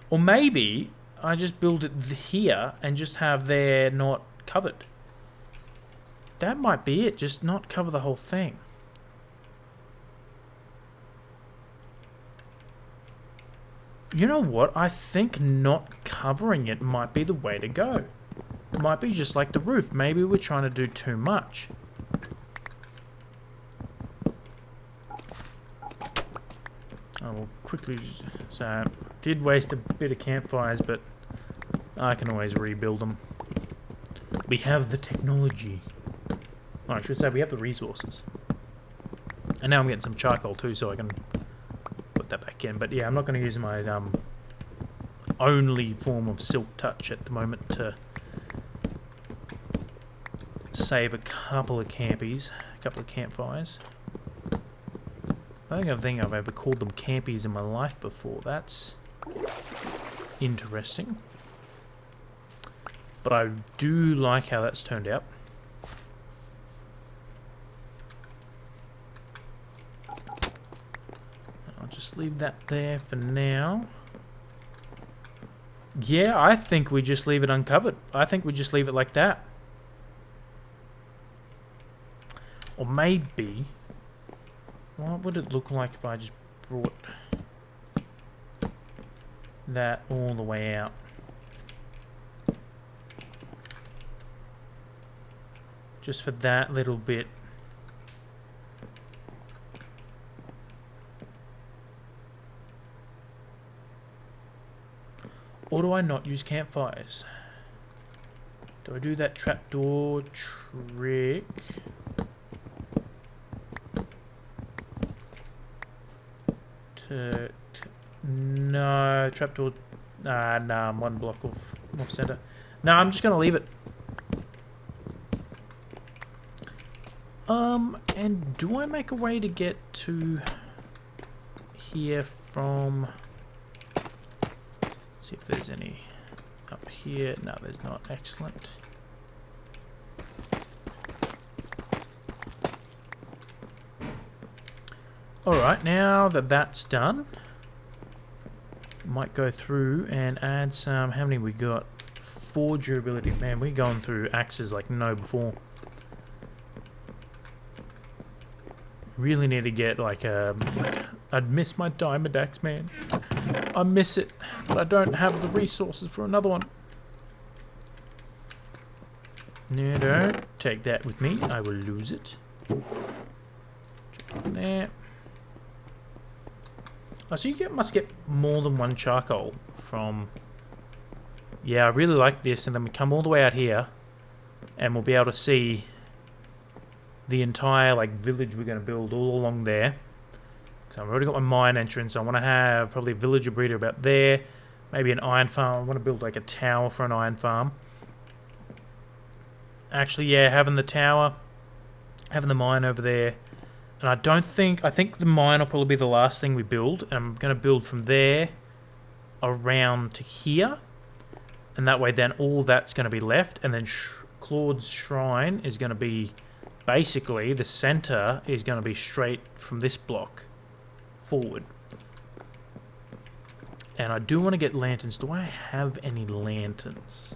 Or maybe I just build it here and just have there not covered. That might be it, just not cover the whole thing. You know what? I think not covering it might be the way to go. Might be just like the roof. Maybe we're trying to do too much. I will quickly... So, did waste a bit of campfires, but I can always rebuild them. We have the technology. Oh, I should say we have the resources. And now I'm getting some charcoal too, so I can put that back in. But yeah, I'm not going to use my only form of silk touch at the moment to save a couple of campies, a couple of campfires. I don't think I've ever called them campies in my life before. That's interesting. But I do like how that's turned out. I'll just leave that there for now. Yeah, I think we just leave it uncovered. I think we just leave it like that. Or maybe... what would it look like if I just brought that all the way out? Just for that little bit. Or do I not use campfires? Do I do that trapdoor trick? No, trapdoor. Nah, I'm one block off center. No, I'm just gonna leave it. And do I make a way to get to here from? See if there's any up here. No, there's not. Excellent. Alright, now that that's done, might go through and add some. How many we got? 4 durability. Man, we're going through axes like no before. Really need to get like a... I'd miss my diamond axe, man. I miss it, but I don't have the resources for another one. No, don't take that with me. I will lose it. Jump on there. Oh, so you must get more than one charcoal from... Yeah, I really like this. And then we come all the way out here, and we'll be able to see the entire like village we're going to build all along there. So I've already got my mine entrance. I want to have probably a villager breeder about there. Maybe an iron farm. I want to build like a tower for an iron farm. Actually, yeah, having the tower, having the mine over there. And I think the mine will probably be the last thing we build. And I'm going to build from there around to here. And that way then all that's going to be left. And then Claude's Shrine is going to be... Basically, the center is going to be straight from this block forward. And I do want to get lanterns. Do I have any lanterns?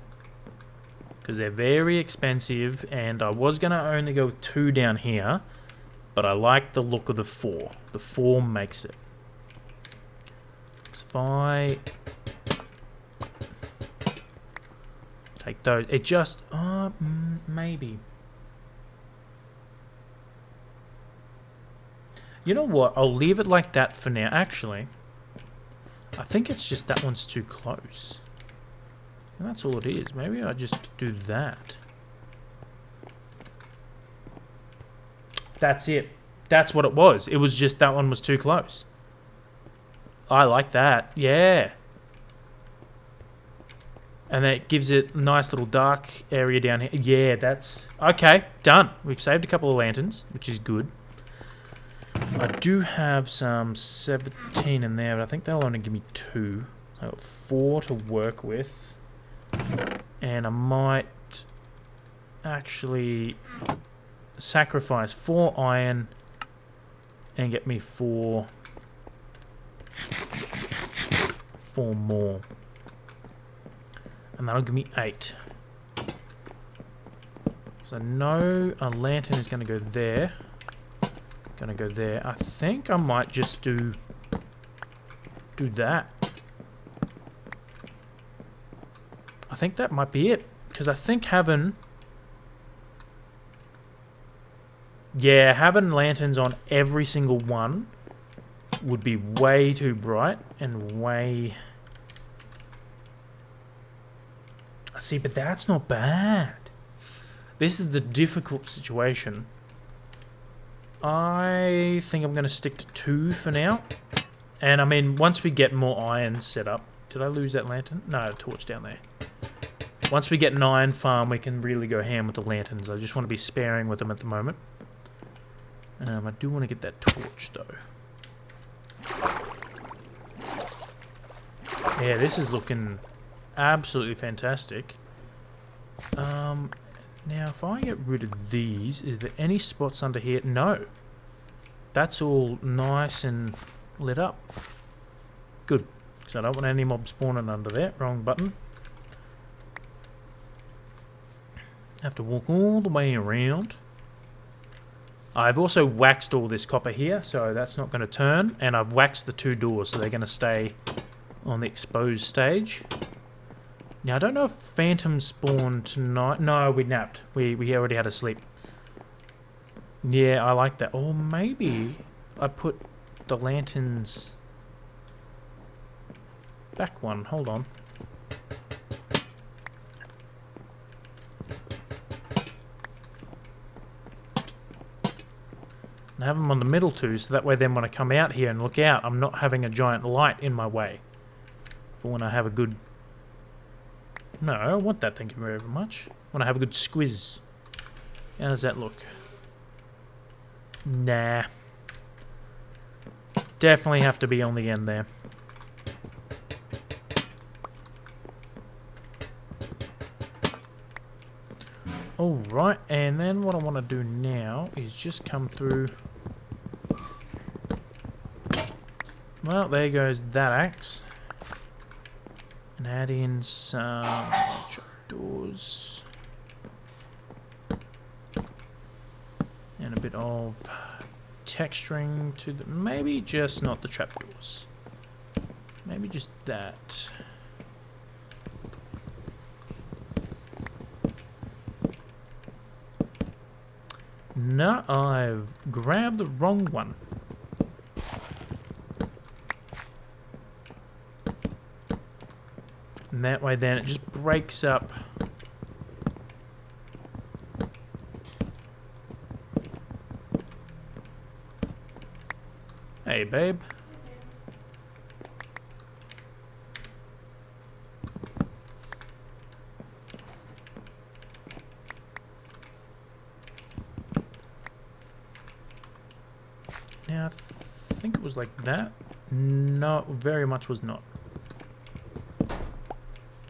Because they're very expensive. And I was going to only go with 2 down here. But I like the look of the 4. The 4 makes it. So if I take those, it just... maybe. You know what? I'll leave it like that for now. Actually, I think it's just that one's too close. And that's all it is. Maybe I just do that. That's it. That's what it was. It was just that one was too close. I like that. Yeah. And then it gives it a nice little dark area down here. Yeah, that's... Okay, done. We've saved a couple of lanterns, which is good. I do have some 17 in there, but I think they'll only give me 2. So I've got 4 to work with. And I might actually sacrifice 4 iron and get me 4 more. And that'll give me 8. So no, a lantern is going to go there. Gonna go there. I think I might just do that. I think that might be it. Because I think having lanterns on every single one would be way too bright and way... See, but that's not bad. This is the difficult situation. I think I'm going to stick to 2 for now. And I mean, once we get more iron set up, Did I lose that lantern? No, a torch down there. Once we get 9 farm, we can really go ham with the lanterns. I just want to be sparing with them at the moment. I do want to get that torch, though. Yeah, this is looking absolutely fantastic. Now, if I get rid of these, is there any spots under here? No. That's all nice and lit up. Good. Because I don't want any mobs spawning under there. Wrong button. Have to walk all the way around. I've also waxed all this copper here, so that's not going to turn. And I've waxed the 2 doors, so they're going to stay on the exposed stage. Now, I don't know if phantoms spawn tonight. No, we napped. We already had a sleep. Yeah, I like that. Or maybe I put the lanterns back one. Hold on. And have them on the middle too, so that way then when I come out here and look out, I'm not having a giant light in my way. For when I have a good... No, I don't want that, thank you very much. When I have a good squiz. How does that look? Nah. Definitely have to be on the end there. Alright, and then what I want to do now is just come through... Well, there goes that axe. And add in some trapdoors. And a bit of texturing to the... Maybe just not the trapdoors. Maybe just that. No, I've grabbed the wrong one. And that way then it just breaks up. Hey, babe. Now, I think it was like that. No, very much was not.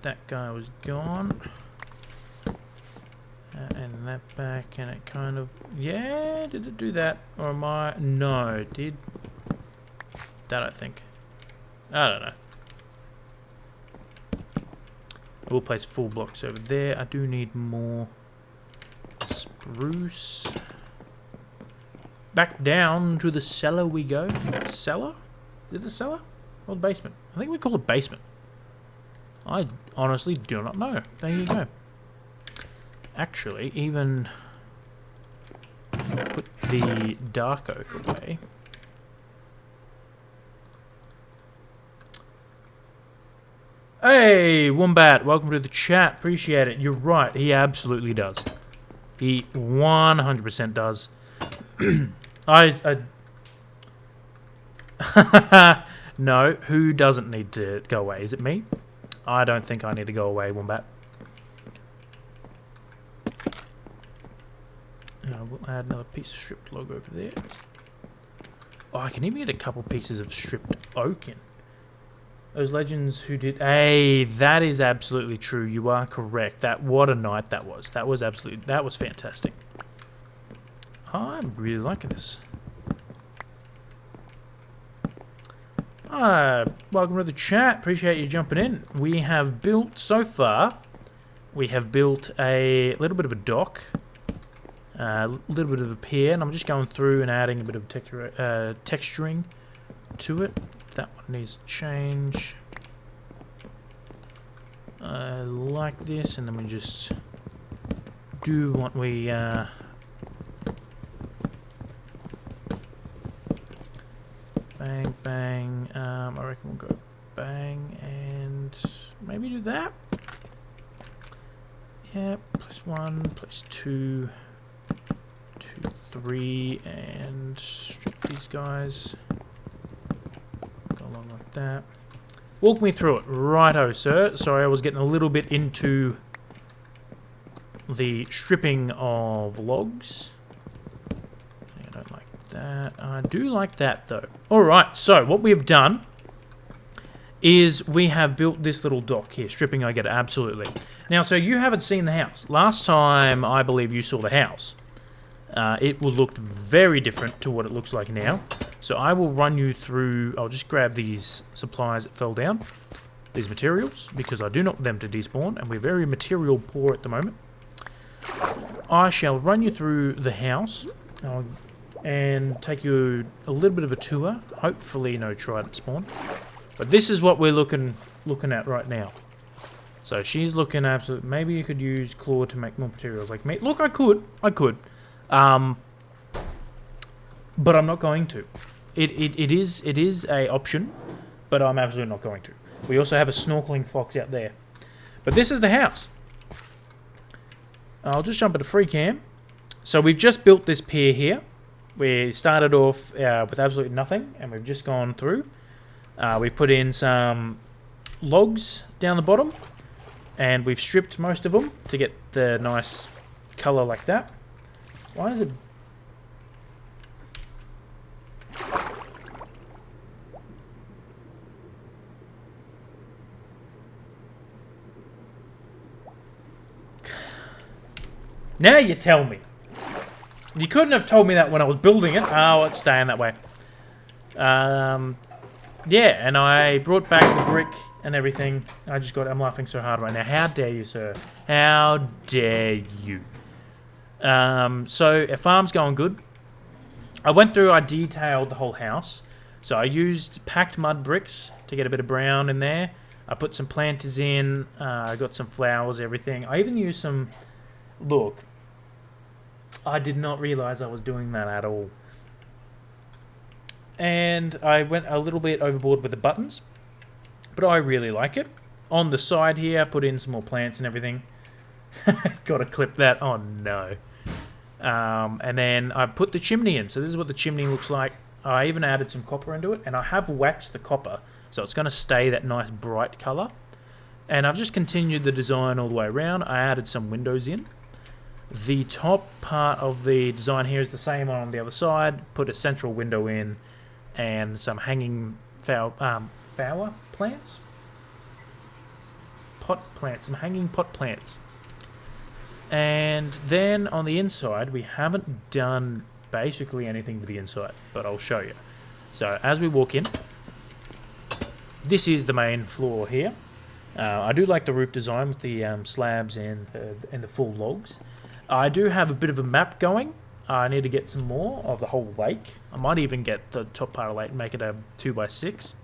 That guy was gone. And that back, and it kind of... Yeah, did it do that? Or am I... No, it did. That, I think. I don't know. I will place full blocks over there. I do need more spruce. Back down to the cellar we go. Cellar? Is it the cellar? Or the basement? I think we call it basement. I honestly do not know. There you go. Actually, even put the dark oak away. Hey, Wombat, welcome to the chat. Appreciate it. You're right. He absolutely does. He 100% does. No, who doesn't need to go away? Is it me? I don't think I need to go away, Wombat. We'll add another piece of stripped log over there. Oh, I can even get a couple pieces of stripped oak in. Those legends who did... Hey, that is absolutely true. You are correct. What a night that was. That was absolutely... That was fantastic. I'm really liking this. Welcome to the chat. Appreciate you jumping in. We have built, so far, we have built a little bit of a dock. A little bit of a pier. And I'm just going through and adding a bit of texturing to it. That one needs to change. I like this, and then we just do what we bang, bang. I reckon we'll go bang and maybe do that. Yeah, +1, +2, 2, 3, and strip these guys. Go along like that. Walk me through it. Righto, sir. Sorry, I was getting a little bit into the stripping of logs. I don't like that. I do like that, though. Alright, so what we have done is we have built this little dock here. Stripping, I get it, absolutely. Now, so you haven't seen the house. Last time, I believe you saw the house. It will look very different to what it looks like now. So I will run you through... I'll just grab these supplies that fell down. These materials, because I do not want them to despawn, and we're very material poor at the moment. I shall run you through the house and take you a little bit of a tour. Hopefully no trident spawn. But this is what we're looking at right now. So she's looking absolutely... Maybe you could use claw to make more materials like me. Look, I could. But I'm not going to. It is a option, but I'm absolutely not going to. We also have a snorkeling fox out there. But this is the house. I'll just jump into free cam. So we've just built this pier here. We started off with absolutely nothing, and we've just gone through. We put in some logs down the bottom, and we've stripped most of them to get the nice colour like that. Why is it... Now you tell me. You couldn't have told me that when I was building it. Oh, it's staying that way. Yeah, and I brought back the brick and everything. I'm laughing so hard right now. How dare you, sir? How dare you? So our farm's going good. I went through, I detailed the whole house. So I used packed mud bricks to get a bit of brown in there. I put some planters in. I got some flowers, everything. I even used some... Look, I did not realize I was doing that at all. And I went a little bit overboard with the buttons, but I really like it. On the side here, I put in some more plants and everything. Gotta clip that. Oh no. And then I put the chimney in. So this is what the chimney looks like. I even added some copper into it, and I have waxed the copper, so it's going to stay that nice bright colour. And I've just continued the design all the way around. I added some windows in. The top part of the design here is the same on the other side. Put a central window in and some hanging flower plants? Pot plants, some hanging pot plants. And then on the inside, we haven't done basically anything to the inside, but I'll show you. So as we walk in, this is the main floor here. I do like the roof design with the slabs and the full logs. I do have a bit of a map going. I need to get some more of the whole lake. I might even get the top part of the lake and make it a 2x6.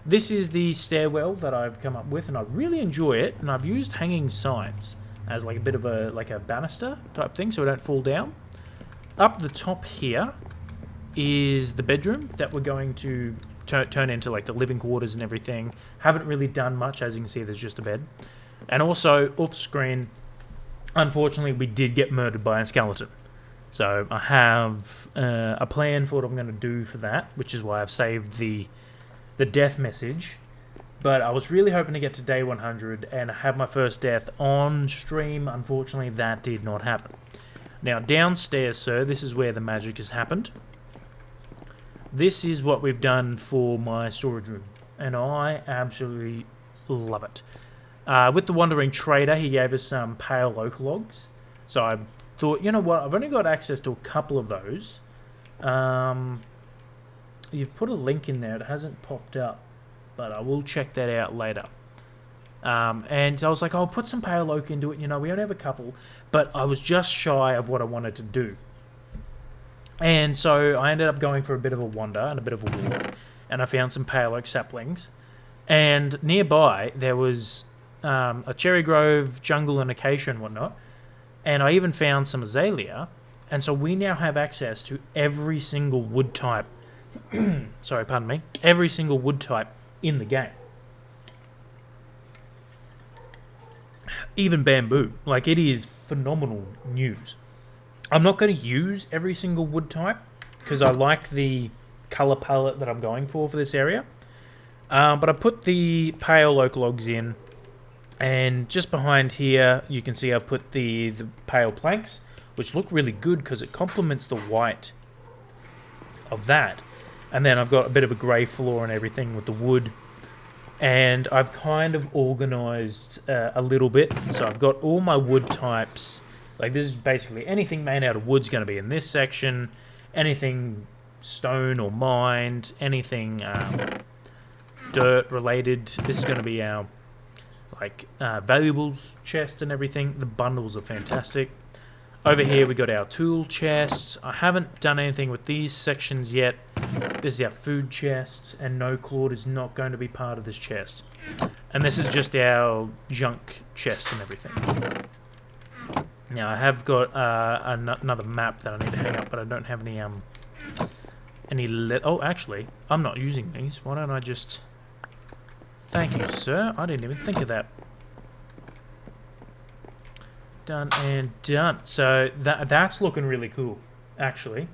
This is the stairwell that I've come up with, and I really enjoy it. And I've used hanging signs as like a bit of a banister type thing, so it don't fall down. Up the top here is the bedroom that we're going to turn into like the living quarters and everything. Haven't really done much, as you can see. There's just a bed, and also off screen. Unfortunately, we did get murdered by a skeleton. So I have a plan for what I'm going to do for that, which is why I've saved the death message. But I was really hoping to get to day 100 and have my first death on stream. Unfortunately, that did not happen. Now, downstairs, sir, this is where the magic has happened. This is what we've done for my storage room, and I absolutely love it. With the Wandering Trader, he gave us some pale oak logs. So I thought, you know what, I've only got access to a couple of those. You've put a link in there, it hasn't popped up, but I will check that out later. And I was like, I'll put some pale oak into it, you know, we only have a couple, but I was just shy of what I wanted to do. And so I ended up going for a bit of a wander and a bit of a walk, and I found some pale oak saplings. And nearby, there was a cherry grove, jungle, and acacia and whatnot. And I even found some azalea. And so we now have access to every single wood type. Sorry, pardon me. Every single wood type in the game. Even bamboo. Like, it is phenomenal news. I'm not going to use every single wood type because I like the colour palette that I'm going for this area. But I put the pale oak logs in, and just behind here you can see I put the pale planks, which look really good because it complements the white of that. And then I've got a bit of a grey floor and everything with the wood. And I've kind of organised a little bit. So I've got all my wood types. Like, this is basically anything made out of wood's going to be in this section. Anything stone or mined. Anything dirt related. This is going to be our valuables chest and everything. The bundles are fantastic. Over here we got our tool chests. I haven't done anything with these sections yet. This is our food chest, and no clawed is not going to be part of this chest. And this is just our junk chest and everything. Now I have got another map that I need to hang up, but I don't have any oh, actually, I'm not using these. Why don't I just... Thank you, sir. I didn't even think of that. Done and done. So that's looking really cool, actually.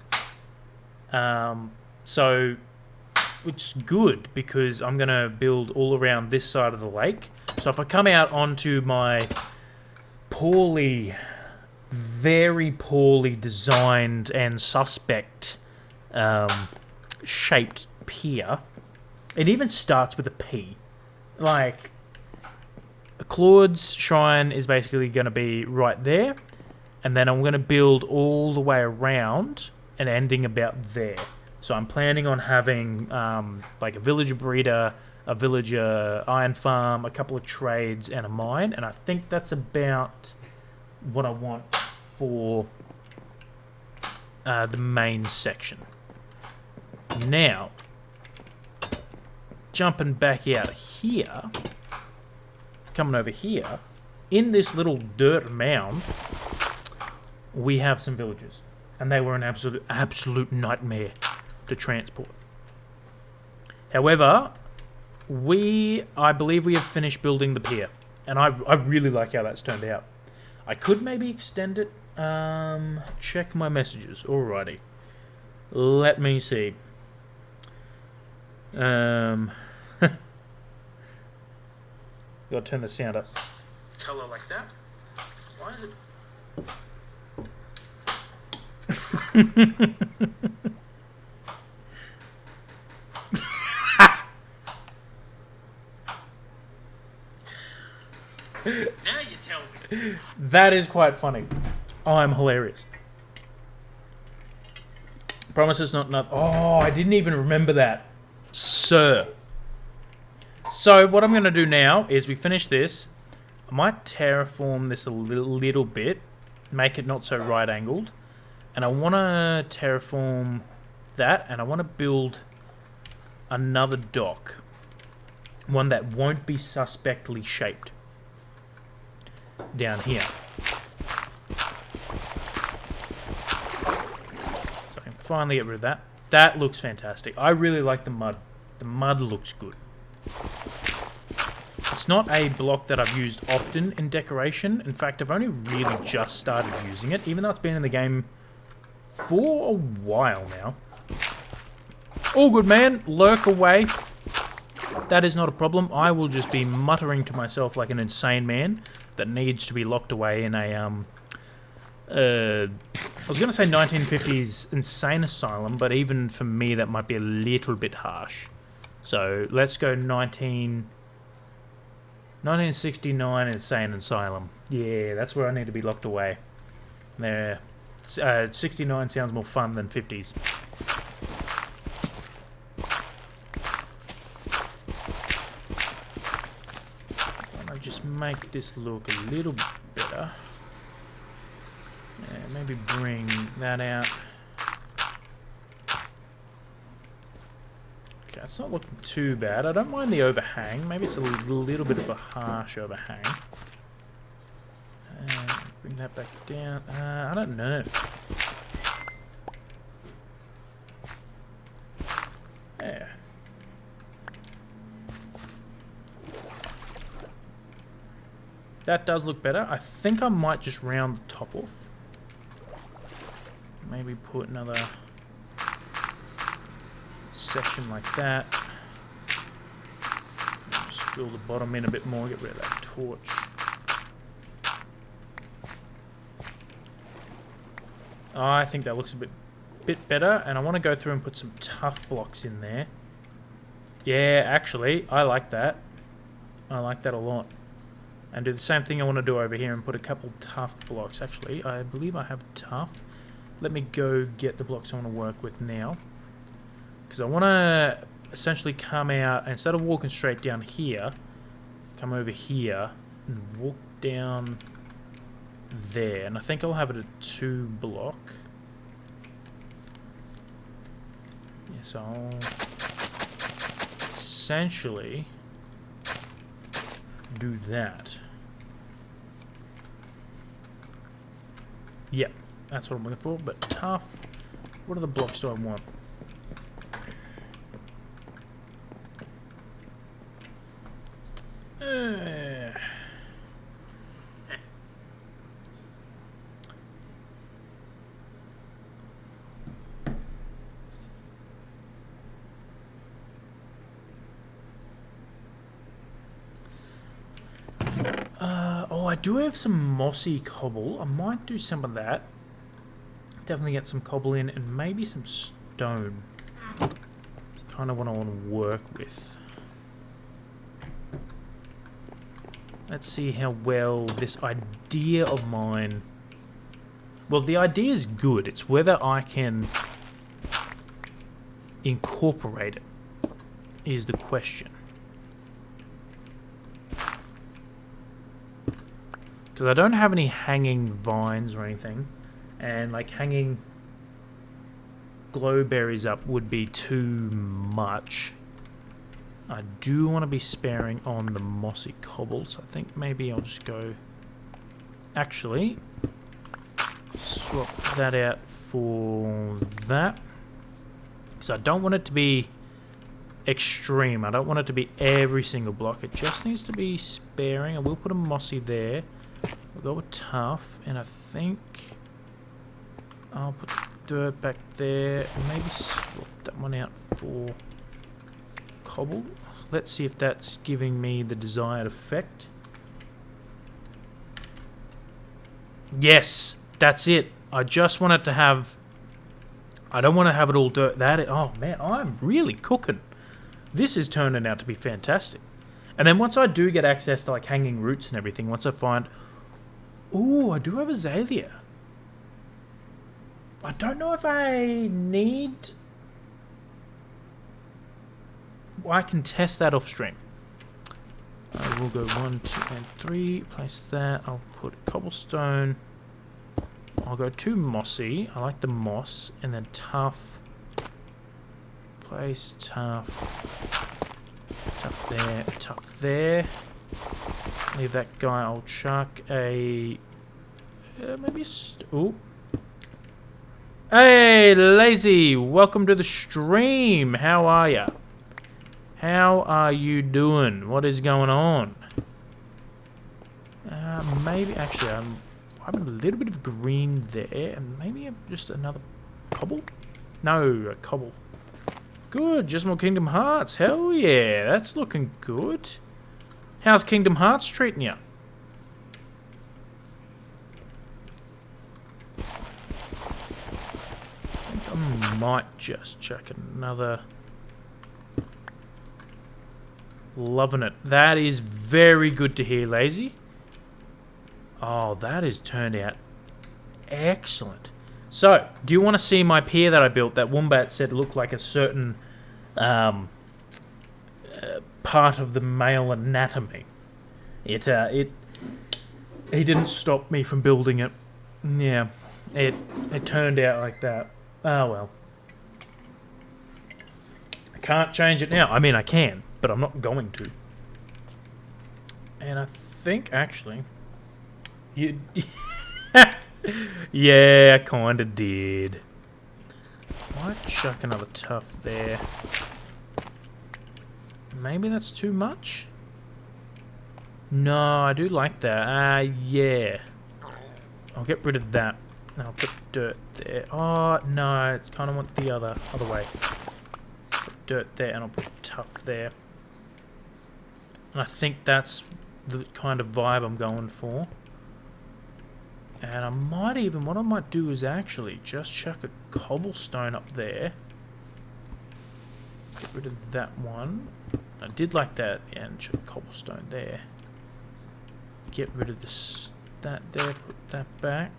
So, which is good because I'm going to build all around this side of the lake. So if I come out onto my very poorly designed and suspect shaped pier, it even starts with a P. Like... Claude's shrine is basically going to be right there, and then I'm going to build all the way around and ending about there. So I'm planning on having like a villager breeder, a villager iron farm, a couple of trades, and a mine, and I think that's about what I want for the main section. Now, jumping back out here... Coming over here, in this little dirt mound, we have some villagers, and they were an absolute nightmare to transport. However, I believe we have finished building the pier, and I really like how that's turned out. I could maybe extend it. Check my messages. Alrighty, let me see. Gotta turn the sound up. Color like that. Why is it? Now you tell me. That is quite funny. I'm hilarious. Promise it's not. Oh, I didn't even remember that, sir. So what I'm going to do now is we finish this. I might terraform this a little bit, make it not so right angled, and I want to terraform that, and I want to build another dock, one that won't be suspectly shaped down here. So I can finally get rid of that. That looks fantastic. I really like the mud. The mud looks good. It's not a block that I've used often in decoration. In fact, I've only really just started using it, even though it's been in the game for a while now. All good, man. Lurk away. That is not a problem. I will just be muttering to myself like an insane man that needs to be locked away in a, I was going to say 1950s insane asylum, but even for me that might be a little bit harsh. So let's go 1969 insane asylum. Yeah, that's where I need to be locked away. There. 69 sounds more fun than 50s. I'll just make this look a little better. Yeah, maybe bring that out. Okay, it's not looking too bad. I don't mind the overhang. Maybe it's a little bit of a harsh overhang. Bring that back down. I don't know. Yeah. That does look better. I think I might just round the top off. Maybe put another section like that. fill the bottom in a bit more, get rid of that torch. I think that looks a bit better, and I want to go through and put some tough blocks in there. Yeah, actually, I like that. I like that a lot. And do the same thing I want to do over here and put a couple tough blocks. Actually, I believe I have tough. Let me go get the blocks I want to work with now. Because I want to essentially come out, instead of walking straight down here, come over here and walk down there. And I think I'll have it a 2 block. Yeah, so I'll essentially do that. Yep, that's what I'm looking for, but tough. What are the blocks do I want? Oh, I do have some mossy cobble. I might do some of that. Definitely get some cobble in and maybe some stone. Kind of what I want to work with. Let's see how well this idea of mine... Well, the idea is good. It's whether I can incorporate it is the question. Because I don't have any hanging vines or anything. And like hanging glowberries up would be too much. I do want to be sparing on the mossy cobble, so I think maybe I'll just go... Actually, swap that out for that. Because I don't want it to be extreme. I don't want it to be every single block. It just needs to be sparing. I will put a mossy there. We'll go with tough, and I think I'll put dirt back there. Maybe swap that one out for cobble. Let's see if that's giving me the desired effect. Yes, that's it. I just want it to have... I don't want to have it all dirt. Oh man, I'm really cooking. This is turning out to be fantastic. And then once I do get access to like hanging roots and everything, once I find... Ooh, I do have azalea. I don't know if I need... I can test that off stream. I will go 1, 2, and 3. Place that. I'll put cobblestone. I'll go 2 mossy. I like the moss. And then tough. Place tough. Tough there. Tough there. Leave that guy. I'll chuck a... maybe a... Ooh. Hey, Lazy! Welcome to the stream. How are ya? How are you doing? What is going on? Maybe... Actually, I'm having a little bit of green there. And maybe just another cobble? No, a cobble. Good. Just more Kingdom Hearts. Hell yeah. That's looking good. How's Kingdom Hearts treating you? I think I might just check another... Loving it. That is very good to hear, Lazy. Oh, that has turned out excellent. So, do you want to see my pier that I built that Wombat said looked like a certain part of the male anatomy? He didn't stop me from building it. Yeah, it turned out like that. Oh well. I can't change it now. I mean, I can, but I'm not going to. And I think, actually... You... yeah, I kinda did. Might chuck another tough there. Maybe that's too much? No, I do like that. Yeah. I'll get rid of that. I'll put dirt there. Oh, no, I kind of want the other way. Put dirt there, and I'll put tough there. And I think that's the kind of vibe I'm going for. And I might even, what I might do is actually just chuck a cobblestone up there. Get rid of that one. I did like that, and chuck a cobblestone there. Get rid of this, that there, put that back.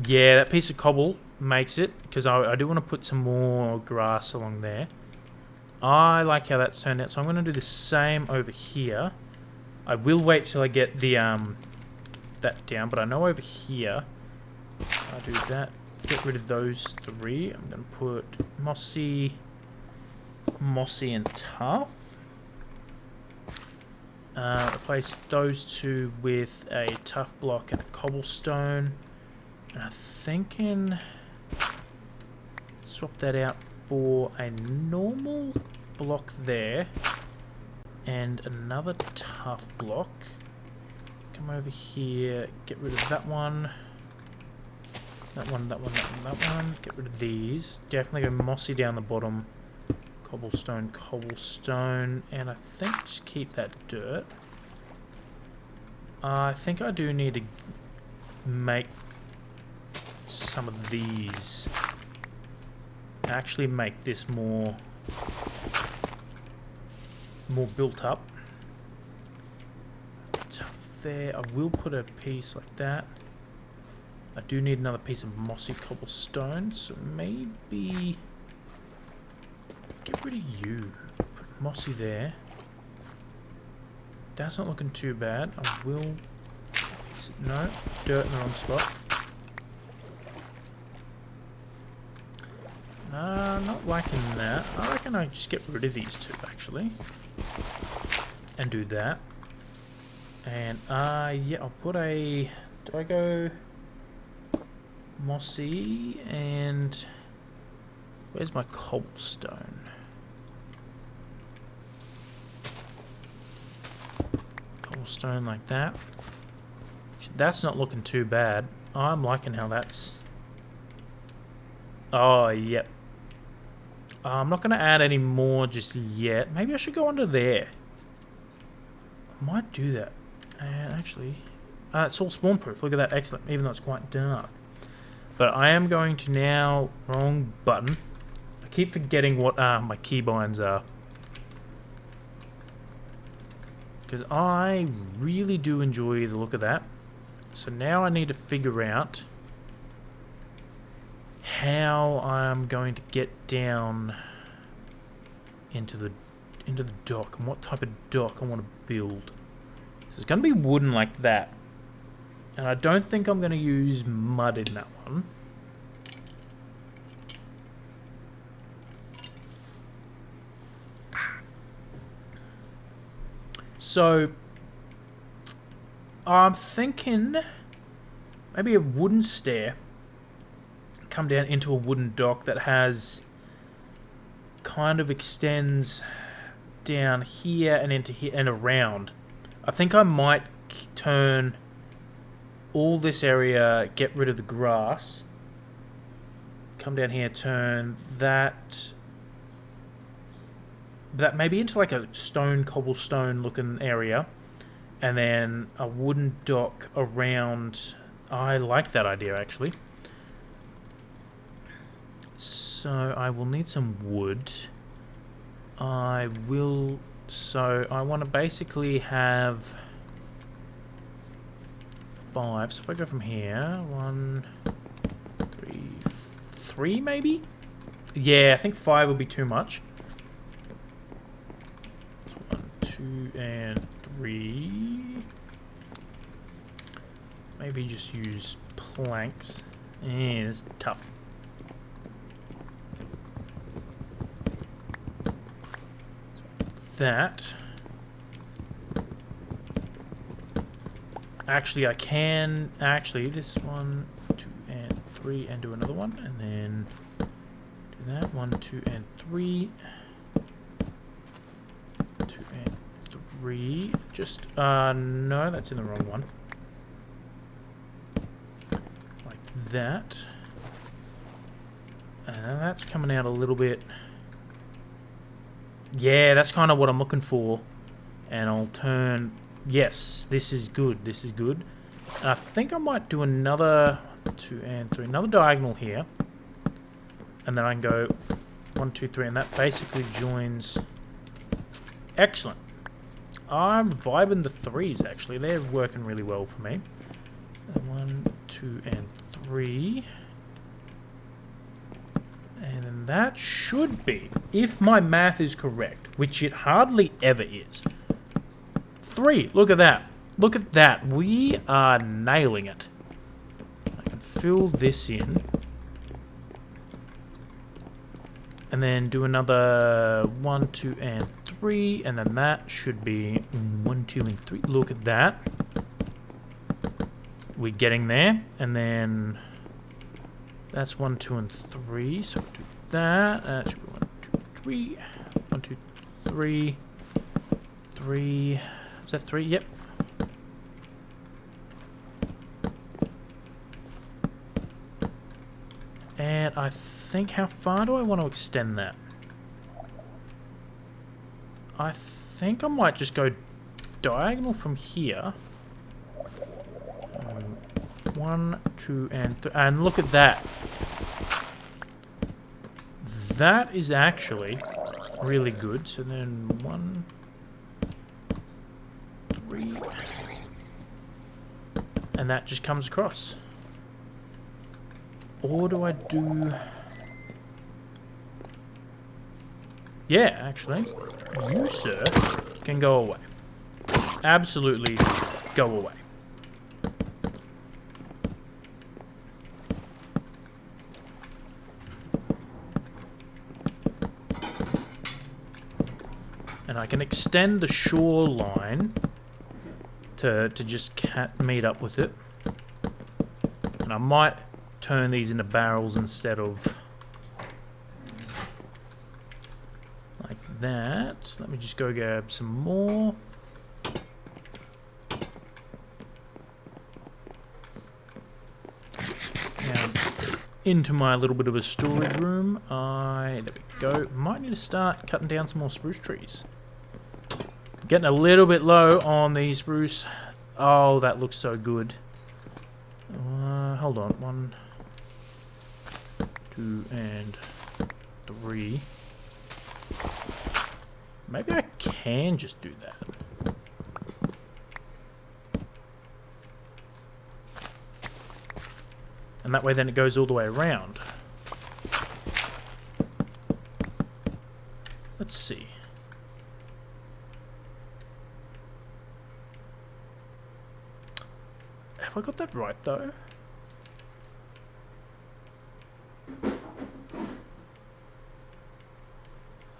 Yeah, that piece of cobble makes it, because I do want to put some more grass along there. I like how that's turned out, so I'm going to do the same over here. I will wait till I get the that down, but I know over here I'll do that. Get rid of those three. I'm going to put mossy, and tough. Replace those two with a tough block and a cobblestone. And I'm thinking swap that out for a normal block there and another tough block. Come over here, get rid of that one. That one, that one, that one, that one. Get rid of these. Definitely go mossy down the bottom. Cobblestone, cobblestone. And I think just keep that dirt. I think I do need to make some of these. Actually make this more built up. Tough there. I will put a piece like that. I do need another piece of mossy cobblestone, so maybe get rid of you. Put mossy there. That's not looking too bad. I will... No, dirt in the wrong spot. No, not liking that. I reckon I just get rid of these two, actually. And do that. And, yeah, I'll put a... Do I go... mossy and... Where's my cobblestone? Cobblestone like that. That's not looking too bad. I'm liking how that's... Oh, yep. I'm not going to add any more just yet. Maybe I should go under there. I might do that. And actually... it's all spawn proof. Look at that. Excellent. Even though it's quite dark. But I am going to now... Wrong button. I keep forgetting what my keybinds are. Because I really do enjoy the look of that. So now I need to figure out how I'm going to get down into the dock and what type of dock I want to build. So it's going to be wooden like that. And I don't think I'm going to use mud in that one. So I'm thinking maybe a wooden stair. Come down into a wooden dock that has kind of extends down here and into here and around. I think I might turn all this area, get rid of the grass, come down here, turn that maybe into like a stone cobblestone looking area, and then a wooden dock around. I like that idea actually. So I will need some wood. I will... So I want to basically have 5. So if I go from here, 1, 3 maybe? Yeah, I think 5 will be too much. 1, 2, and 3. Maybe just use planks. Yeah, it's tough. That. Actually, I can this 1, 2, and 3, and do another one, and then do that 1, 2, and 3, 2 and 3. Just no, that's in the wrong one. Like that, and that's coming out a little bit Yeah, that's kind of what I'm looking for. And I'll turn... Yes, this is good. This is good. And I think I might do another 2 and 3. Another diagonal here. And then I can go 1, 2, 3. And that basically joins... Excellent. I'm vibing the 3s, actually. They're working really well for me. 1, 2, and 3. And then that should be, if my math is correct, which it hardly ever is. 3. Look at that. Look at that. We are nailing it. I can fill this in. And then do another 1, 2, and 3. And then that should be 1, 2, and 3. Look at that. We're getting there. And then that's 1, 2, and 3. So we'll do that. That should be 1, 2, 3. 1, 2, 3. 3. Is that 3? Yep. And I think, how far do I want to extend that? I think I might just go diagonal from here. 1, 2, and 3. And look at that. That is actually really good. So then 1, 3. And that just comes across. Or do I do... Yeah, actually. You, sir, can go away. Absolutely go away. And I can extend the shoreline to just meet up with it. And I might turn these into barrels instead of like that. Let me just go grab some more. Now, into my little bit of a storage room. There we go. Might need to start cutting down some more spruce trees. Getting a little bit low on the spruce. Oh, that looks so good. Hold on. 1, 2, and 3. Maybe I can just do that. And that way then it goes all the way around. Let's see. Have I got that right though?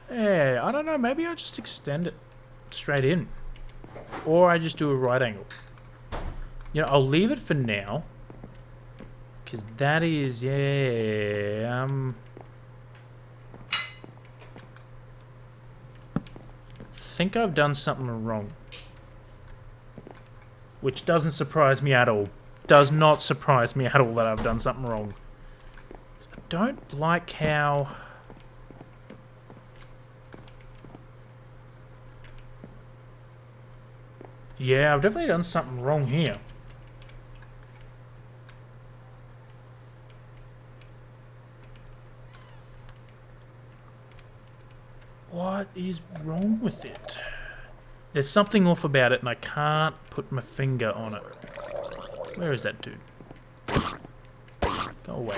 Yeah, I don't know. Maybe I just extend it straight in. Or I just do a right angle. You know, I'll leave it for now. Because that is, yeah, think I've done something wrong. Which doesn't surprise me at all. Does not surprise me at all that I've done something wrong. I don't like how... Yeah, I've definitely done something wrong here. What is wrong with it? There's something off about it and I can't put my finger on it. Where is that dude? Go away.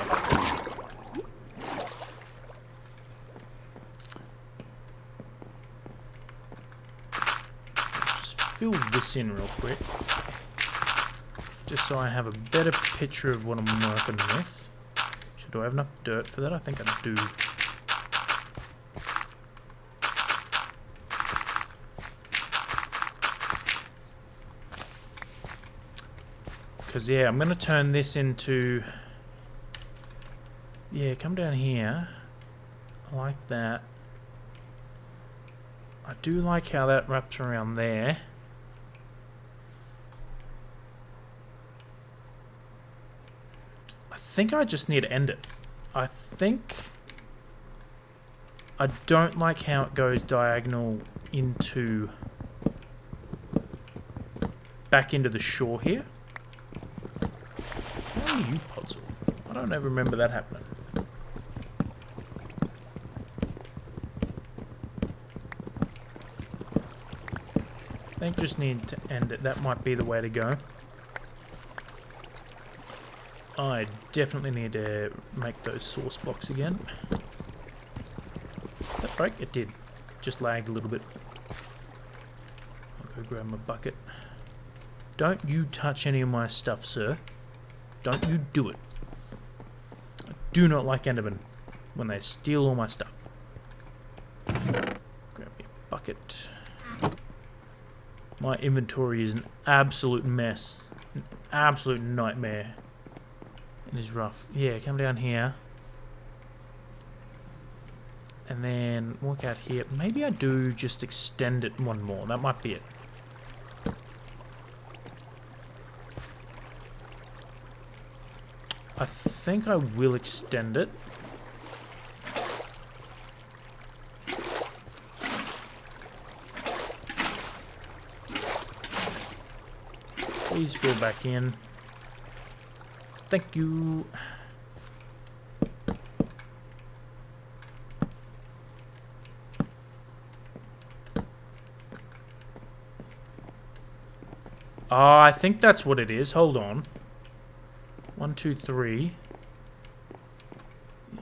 Just fill this in real quick. Just so I have a better picture of what I'm working with. Do I have enough dirt for that? I think I do. Because, yeah, I'm going to turn this into... Yeah, come down here. I like that. I do like how that wraps around there. I think I just need to end it. I think I don't like how it goes diagonal into... back into the shore here. How are you, puzzle? I don't ever remember that happening. I think just need to end it. That might be the way to go. I definitely need to make those source blocks again. Did that break? It did. Just lagged a little bit. I'll go grab my bucket. Don't you touch any of my stuff, sir. Don't you do it. I do not like Endermen when they steal all my stuff. Grab me a bucket. My inventory is an absolute mess. An absolute nightmare. It is rough. Yeah, come down here. And then walk out here. Maybe I do just extend it one more. That might be it. I think I will extend it. Please fill back in. Thank you. Oh, I think that's what it is. Hold on. 1, 2, 3.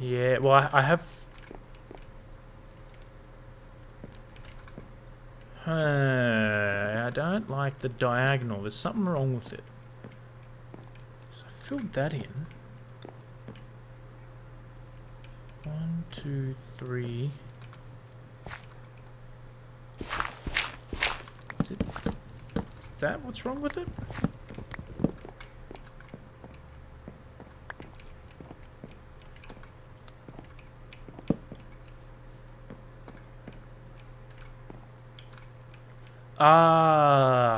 Yeah, well, I have... I don't like the diagonal. There's something wrong with it. So I filled that in. 1, 2, 3. Is that what's wrong with it?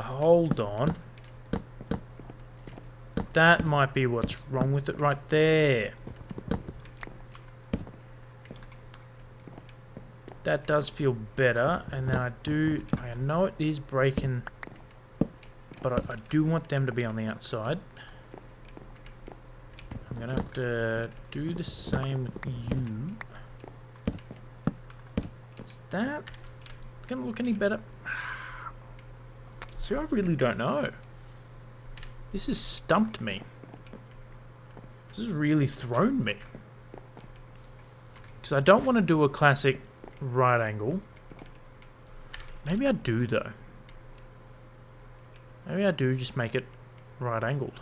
Hold on. That might be what's wrong with it right there. That does feel better, and then I know it is breaking, but I do want them to be on the outside. I'm gonna have to do the same with you. Is that gonna look any better? See, I really don't know. This has stumped me. This has really thrown me. Because I don't want to do a classic right angle. Maybe I do, though. Maybe I do just make it right angled.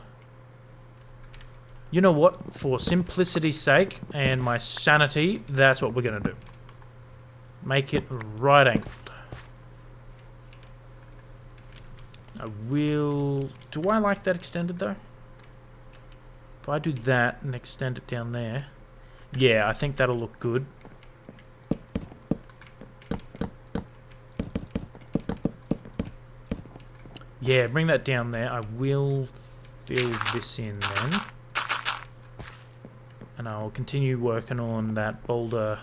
You know what? For simplicity's sake and my sanity, that's what we're going to do. Make it right angled. I will... Do I like that extended, though? If I do that and extend it down there... Yeah, I think that'll look good. Yeah, bring that down there. I will fill this in then. And I'll continue working on that boulder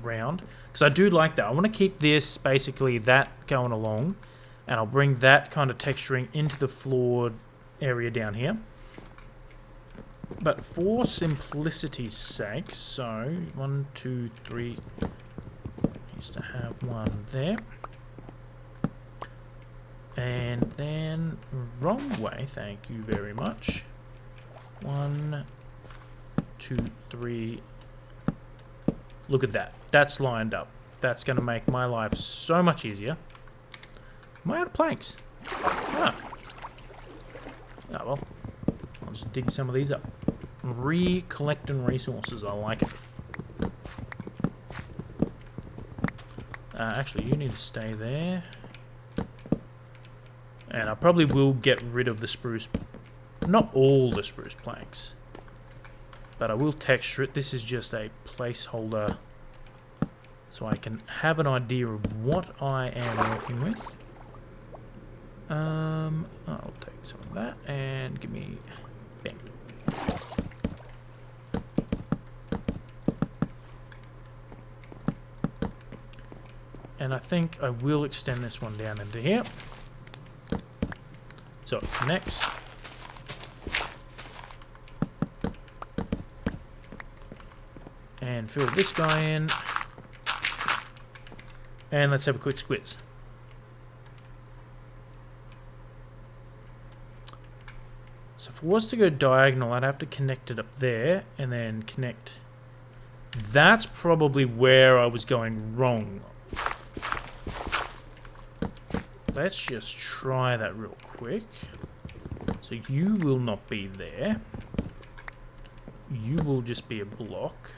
around. Because I do like that. I want to keep this, basically, that going along. And I'll bring that kind of texturing into the floored area down here. But for simplicity's sake, so 1, 2, 3, used to have one there. And then wrong way, thank you very much. 1, 2, 3. Look at that. That's lined up. That's going to make my life so much easier. Am I out of planks? Ah. Oh, well. I'll just dig some of these up. Recollecting resources. I like it. Actually, you need to stay there. And I probably will get rid of the spruce. Not all the spruce planks. But I will texture it. This is just a placeholder. So I can have an idea of what I am working with. I'll take some of that and give me... Bam. And I think I will extend this one down into here. So it connects. And fill this guy in. And let's have a quick squiz. So if it was to go diagonal, I'd have to connect it up there and then connect. That's probably where I was going wrong. Let's just try that real quick. So you will not be there. You will just be a block.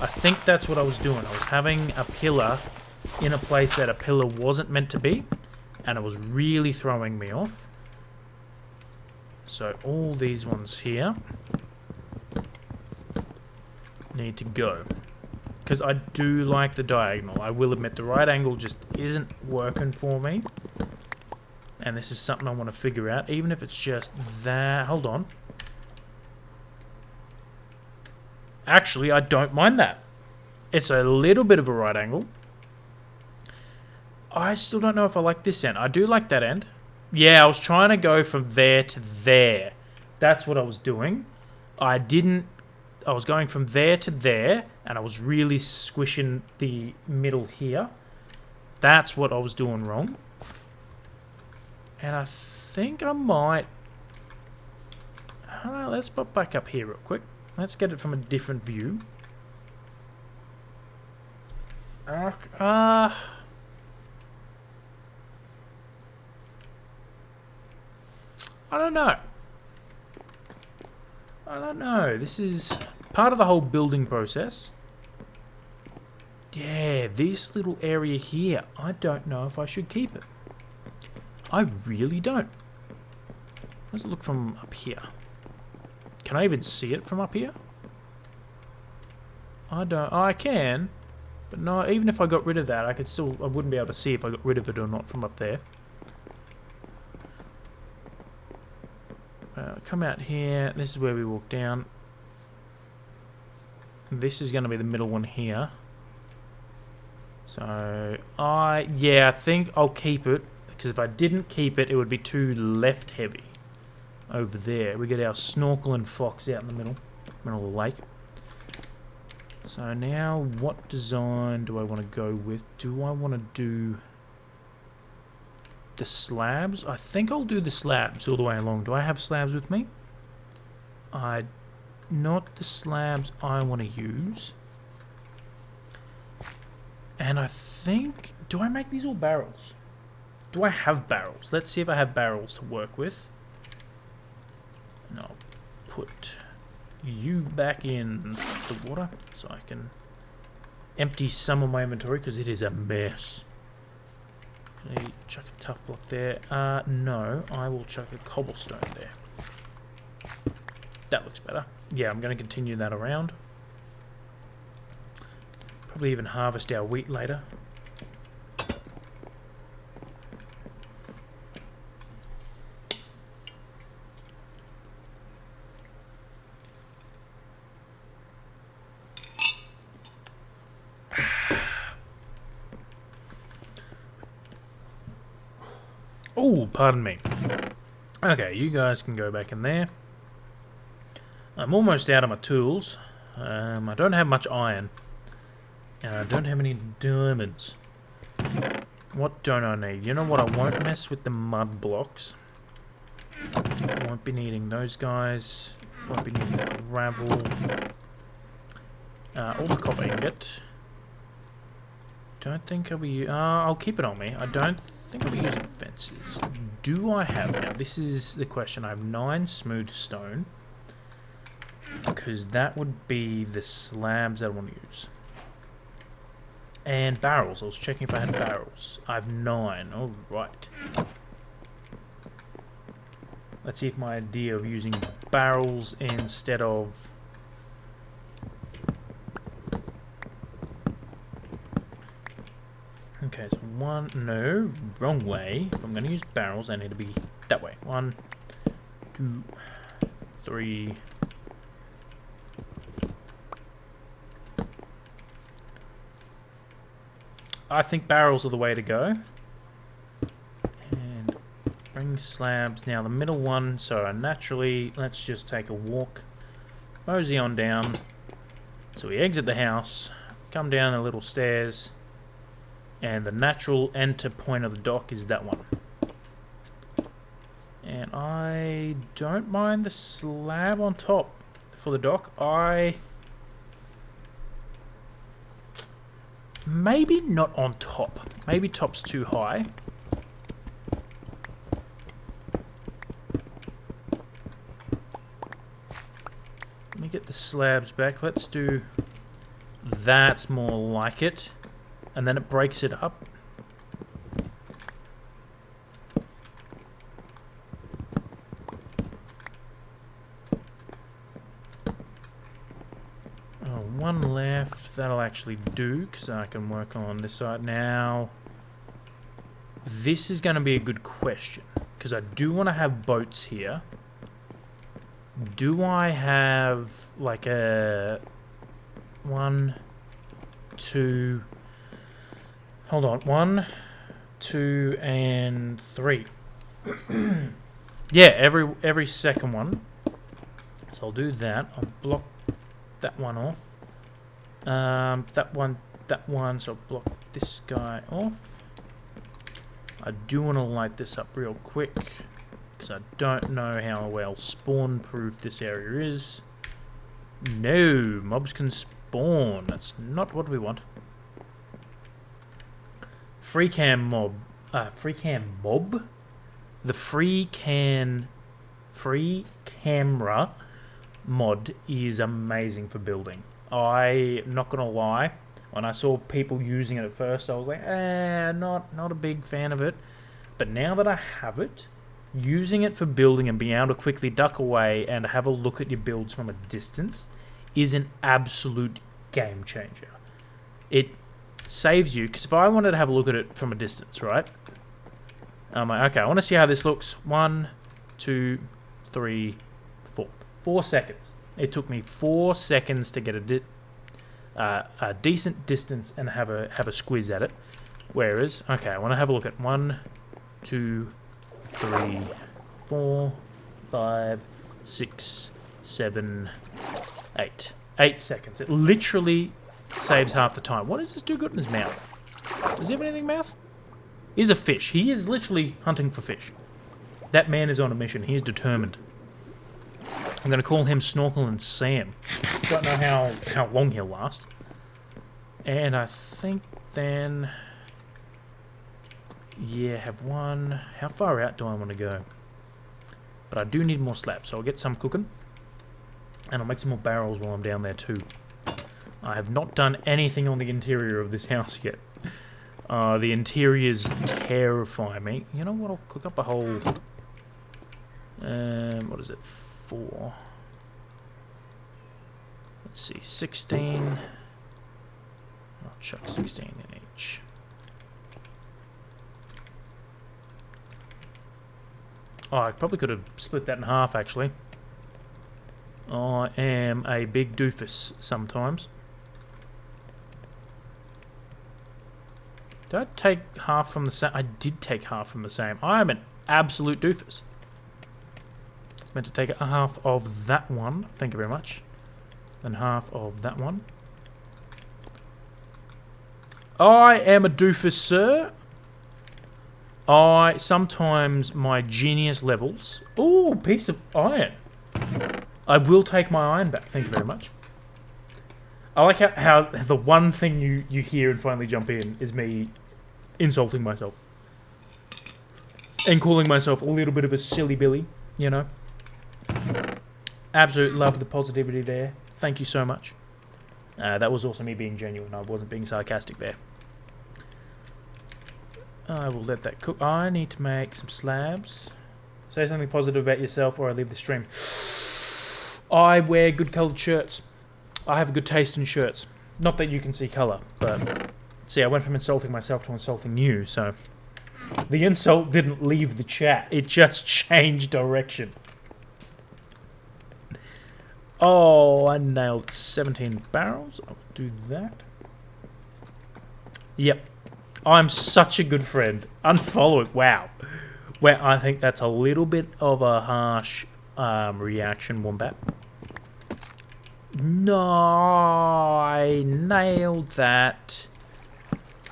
I think that's what I was doing. I was having a pillar in a place that a pillar wasn't meant to be, and it was really throwing me off. So all these ones here need to go. Because I do like the diagonal. I will admit the right angle just isn't working for me. And this is something I want to figure out, even if it's just that. Hold on. Actually, I don't mind that. It's a little bit of a right angle. I still don't know if I like this end. I do like that end. Yeah, I was trying to go from there to there. That's what I was doing. I was going from there to there, and I was really squishing the middle here. That's what I was doing wrong. And I think I might... I don't know, let's pop back up here real quick. Let's get it from a different view. I don't know. I don't know. This is part of the whole building process. Yeah, this little area here, I don't know if I should keep it. I really don't. Let's look from up here. Can I even see it from up here? I don't. Oh, I can, but no. Even if I got rid of that, I wouldn't be able to see if I got rid of it or not from up there. Come out here. This is where we walk down. This is going to be the middle one here. So yeah, I think I'll keep it. Because if I didn't keep it, it would be too left heavy. Over there, we get our snorkel and fox out in the middle of the lake. So now, what design do I want to go with? Do I want to do the slabs? I think I'll do the slabs all the way along. Do I have slabs with me? Not the slabs I want to use. And I think... Do I make these all barrels? Do I have barrels? Let's see if I have barrels to work with. And I'll put you back in the water so I can empty some of my inventory because it is a mess. Can I chuck a tough block there? No, I will chuck a cobblestone there. That looks better. Yeah, I'm going to continue that around. Probably even harvest our wheat later. Oh, pardon me. Okay, you guys can go back in there. I'm almost out of my tools. I don't have much iron. And I don't have any diamonds. What don't I need? You know what? I won't mess with the mud blocks. I won't be needing those guys. Won't be needing gravel. All the copper ingot. Don't think I'll be... I'll keep it on me. I don't think I'll be using fences. Do I have... Now, this is the question. I have 9 smooth stone. Because that would be the slabs that I want to use. And barrels. I was checking if I had barrels. I have 9. Alright. Let's see if my idea of using barrels instead of... Okay, so 1... No, wrong way. If I'm going to use barrels, I need to be that way. 1, 2, 3... I think barrels are the way to go. And bring slabs. Now the middle one, so naturally, let's just take a walk. Mosey on down. So we exit the house, come down the little stairs, and the natural enter point of the dock is that one. And I don't mind the slab on top for the dock. Maybe not on top. Maybe top's too high. Let me get the slabs back. Let's do... That's more like it. And then it breaks it up. One left. That'll actually do, because I can work on this side. Now, this is going to be a good question, because I do want to have boats here. Do I have, like, a... 1, 2... Hold on. 1, 2, and 3. Yeah, every second one. So I'll do that. I'll block that one off. That one, so I'll block this guy off. I do want to light this up real quick, because I don't know how well spawn-proof this area is. No, mobs can spawn. That's not what we want. Free cam mob. The free camera mod is amazing for building. I'm not gonna lie, when I saw people using it at first, I was like, not a big fan of it. But now that I have it, using it for building and being able to quickly duck away and have a look at your builds from a distance is an absolute game changer. It saves you, because if I wanted to have a look at it from a distance, right? I'm like, okay, I want to see how this looks. 1, 2, 3, 4. 4 seconds. It took me 4 seconds to get a decent distance and have a squiz at it. Whereas, okay, I want to have a look at 1, 2, 3, 4, 5, 6, 7, 8. 8 seconds. It literally saves half the time. What does this do good in his mouth? Does he have anything in his mouth? He's a fish. He is literally hunting for fish. That man is on a mission. He is determined. I'm going to call him Snorkel and Sam. Don't know how long he'll last. And I think then... Yeah, have one... How far out do I want to go? But I do need more slabs, so I'll get some cooking. And I'll make some more barrels while I'm down there too. I have not done anything on the interior of this house yet. The interiors terrify me. You know what? I'll cook up a whole... what is it? 4. Let's see. 16. I'll chuck 16 in each. Oh, I probably could have split that in half, actually. I am a big doofus sometimes. Did I take half from the same? I did take half from the same. I am an absolute doofus. It's meant to take a half of that one. Thank you very much. Then half of that one. I am a doofus, sir. Sometimes my genius levels... Ooh, piece of iron. I will take my iron back. Thank you very much. I like how the one thing you hear and finally jump in is me insulting myself. And calling myself a little bit of a silly Billy, you know. Absolutely love the positivity there. Thank you so much. That was also me being genuine. I wasn't being sarcastic there. I will let that cook. I need to make some slabs. Say something positive about yourself or I leave the stream. I wear good coloured shirts. I have a good taste in shirts. Not that you can see colour, but... See, I went from insulting myself to insulting you, so... The insult didn't leave the chat. It just changed direction. Oh, I nailed 17 barrels. I'll do that. Yep. I'm such a good friend. Unfollow it. Wow. Well, I think that's a little bit of a harsh reaction, Wombat. No, I nailed that.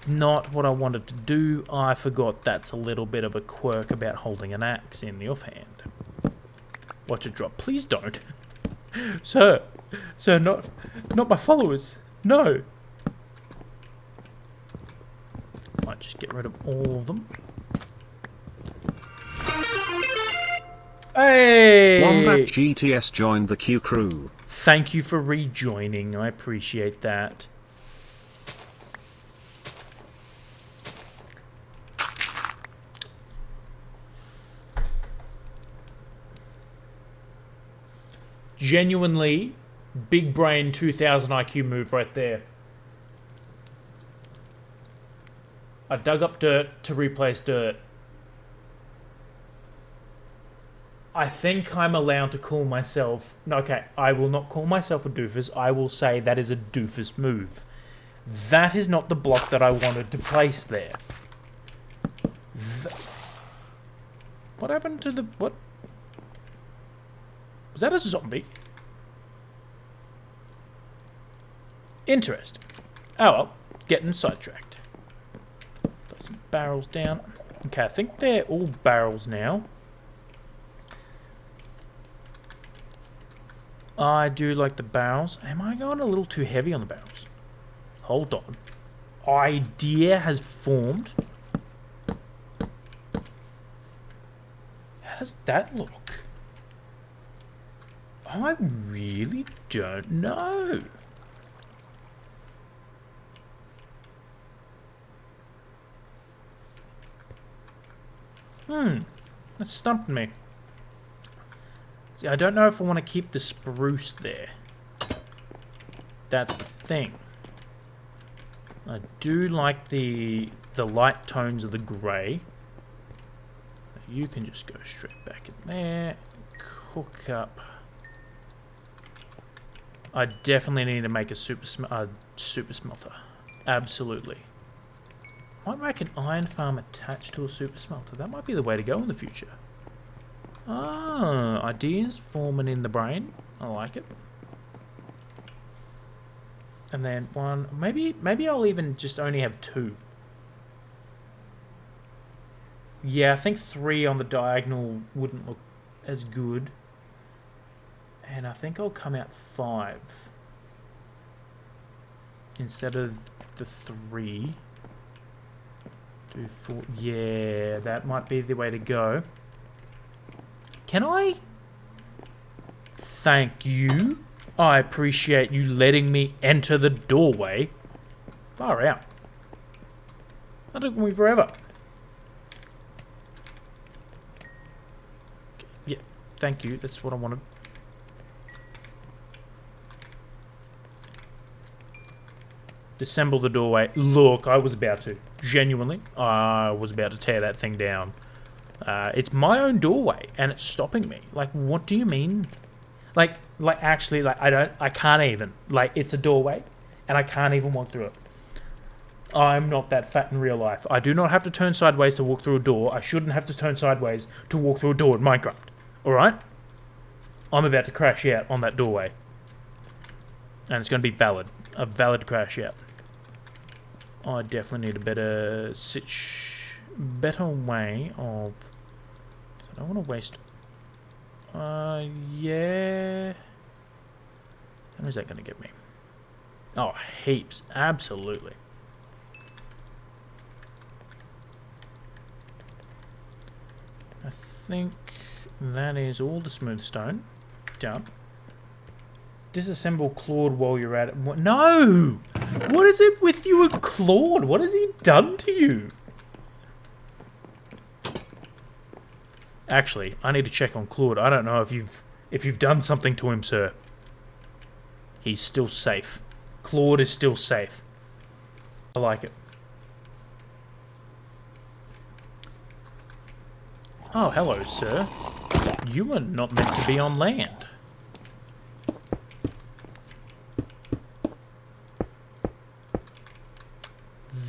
Not what I wanted to do. I forgot that's a little bit of a quirk about holding an axe in the offhand. Watch it drop. Please don't. Sir, not my followers. No. Might just get rid of all of them. Hey! Wombat GTS joined the Q crew. Thank you for rejoining. I appreciate that. Genuinely, big brain 2000 IQ move right there. I dug up dirt to replace dirt. I think I'm allowed to call myself... No, okay, I will not call myself a doofus. I will say that is a doofus move. That is not the block that I wanted to place there. What happened to the... What? Was that a zombie? Interesting. Oh well, getting sidetracked. Put some barrels down. Okay, I think they're all barrels now. I do like the barrels. Am I going a little too heavy on the barrels? Hold on. Idea has formed. How does that look? I really don't know. That stumped me. See, I don't know if I want to keep the spruce there. That's the thing. I do like the light tones of the grey. You can just go straight back in there. Cook up. I definitely need to make a super smelter. Absolutely. Might make an iron farm attached to a super smelter. That might be the way to go in the future. Ah, ideas forming in the brain. I like it. And then one, maybe I'll even just only have two. Yeah, I think 3 on the diagonal wouldn't look as good. And I think I'll come out 5 instead of the 3. Do 4. Yeah, that might be the way to go. Can I? Thank you. I appreciate you letting me enter the doorway. Far out. That took me forever. Yeah, thank you. That's what I wanted. Disassemble the doorway. Look, I was about to. Genuinely, I was about to tear that thing down. It's my own doorway, and it's stopping me. Like, what do you mean? Like actually, like, I can't even. Like, it's a doorway, and I can't even walk through it. I'm not that fat in real life. I do not have to turn sideways to walk through a door. I shouldn't have to turn sideways to walk through a door in Minecraft. Alright? I'm about to crash out on that doorway. And it's going to be valid. A valid crash out. I definitely need a better way of... I don't want to waste... yeah... How much is that going to get me? Oh, heaps. Absolutely. I think that is all the smooth stone. Done. Disassemble Claude while you're at it. What? No! What is it with you and Claude? What has he done to you? Actually, I need to check on Claude. I don't know if you've done something to him, sir. He's still safe. Claude is still safe. I like it. Oh, hello, sir. You are not meant to be on land.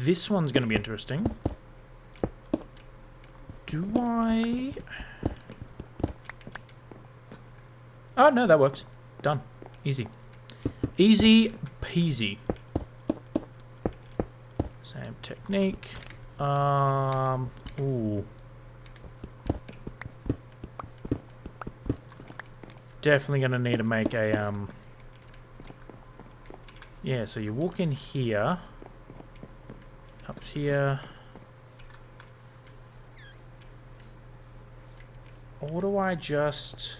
this one's going to be interesting. Do I... Oh, no, that works. Done. Easy. Easy peasy. Same technique. Ooh. Definitely going to need to make a, yeah, so you walk in here. Up here. Or do I just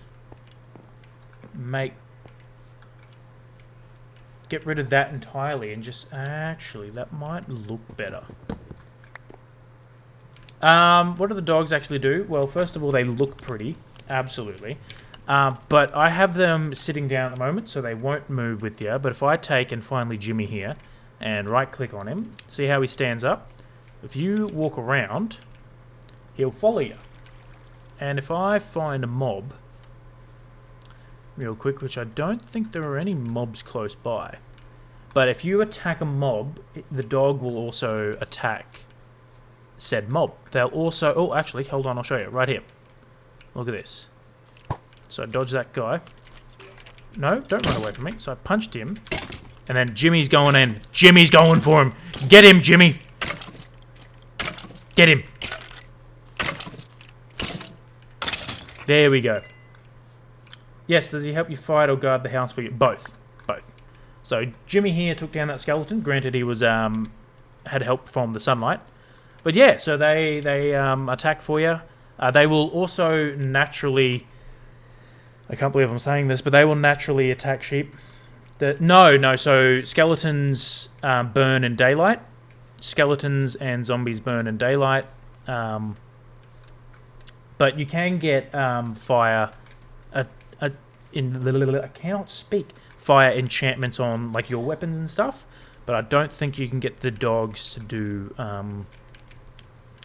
get rid of that entirely and just... Actually, that might look better. What do the dogs actually do? Well, first of all, they look pretty. Absolutely. But I have them sitting down at the moment, so they won't move with you. But if I take and finally Jimmy here and right-click on him, see how he stands up? If you walk around, he'll follow you. And if I find a mob, real quick, which I don't think there are any mobs close by, but if you attack a mob, the dog will also attack said mob. They'll also... Oh, actually, hold on, I'll show you. Right here. Look at this. So I dodge that guy. No, don't run away from me. So I punched him. And then Jimmy's going in. Jimmy's going for him. Get him, Jimmy. Get him. There we go. Yes, does he help you fight or guard the house for you? Both. Both. So Jimmy here took down that skeleton. Granted, he was had help from the sunlight. But yeah, so they attack for you. They will also naturally... I can't believe I'm saying this, but they will naturally attack sheep. No, so skeletons burn in daylight. Skeletons and zombies burn in daylight. But you can get fire... I cannot speak. Fire enchantments on like your weapons and stuff. But I don't think you can get the dogs to do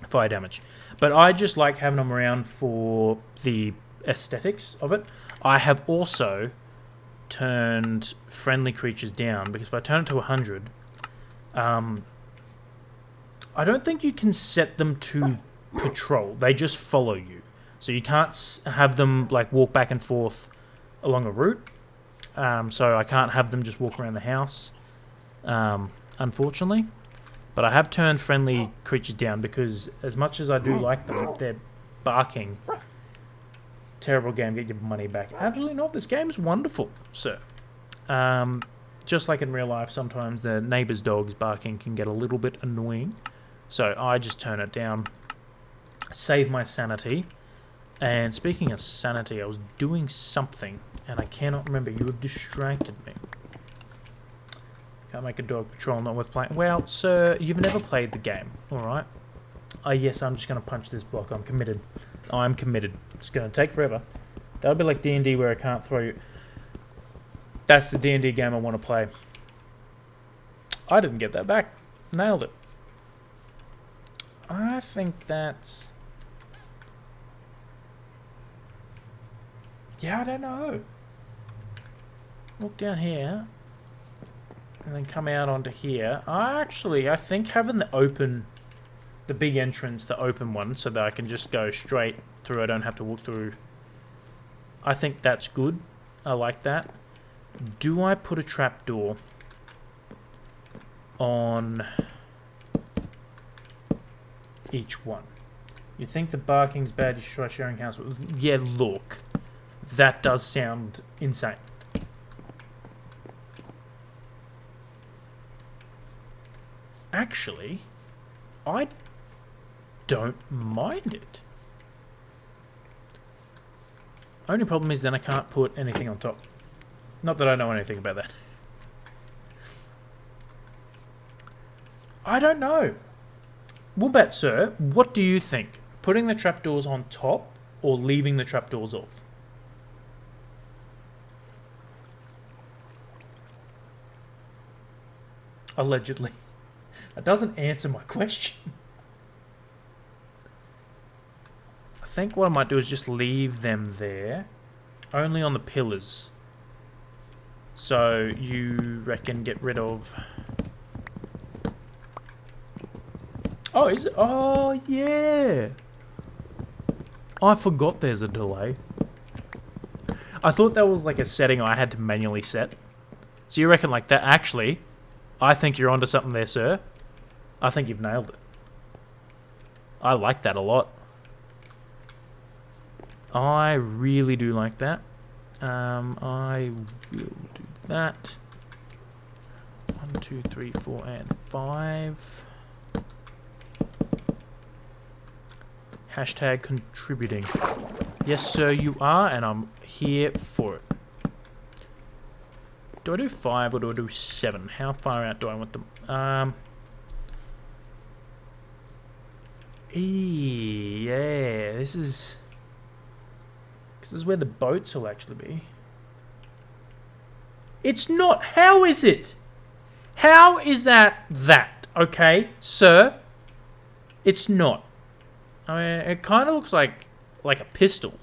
fire damage. But I just like having them around for the aesthetics of it. I have also turned friendly creatures down, because if I turn it to 100, I don't think you can set them to patrol. They just follow you. So you can't have them like walk back and forth along a route. So I can't have them just walk around the house, unfortunately. But I have turned friendly creatures down because as much as I do like them, they're barking. Terrible game, get your money back. Absolutely not. This game's wonderful, sir. Just like in real life, sometimes the neighbour's dog's barking can get a little bit annoying. So I just turn it down. Save my sanity. And speaking of sanity, I was doing something and I cannot remember. You have distracted me. Can't make a dog patrol not worth playing. Well, sir, you've never played the game, alright? Yes, I'm just going to punch this block. I'm committed. I'm committed. It's going to take forever. That'll be like D&D where I can't throw you. That's the D&D game I want to play. I didn't get that back. Nailed it. I think that's... Yeah, I don't know. Walk down here. And then come out onto here. I think having the big entrance, the open one, so that I can just go straight through. I don't have to walk through. I think that's good. I like that. Do I put a trapdoor on each one? You think the barking's bad, you should try sharing house with... Yeah, look. That does sound insane. Actually, I don't mind it. Only problem is then I can't put anything on top. Not that I know anything about that. I don't know. Wombat, sir, what do you think? Putting the trapdoors on top or leaving the trapdoors off? Allegedly. That doesn't answer my question. I think what I might do is just leave them there. Only on the pillars. So you reckon get rid of Oh, is it? Oh, yeah. I forgot there's a delay. I thought that was like a setting I had to manually set. So you reckon like that? Actually, I think you're onto something there, sir. I think you've nailed it. I like that a lot. I really do like that. I will do that. 1, 2, 3, 4, and 5. Hashtag contributing. Yes, sir, you are, and I'm here for it. Do I do 5 or do I do 7? How far out do I want them? Yeah, this is where the boats will actually be. It's not. How is it? How is that? Okay, sir? It's not. I mean, it kind of looks like a pistol.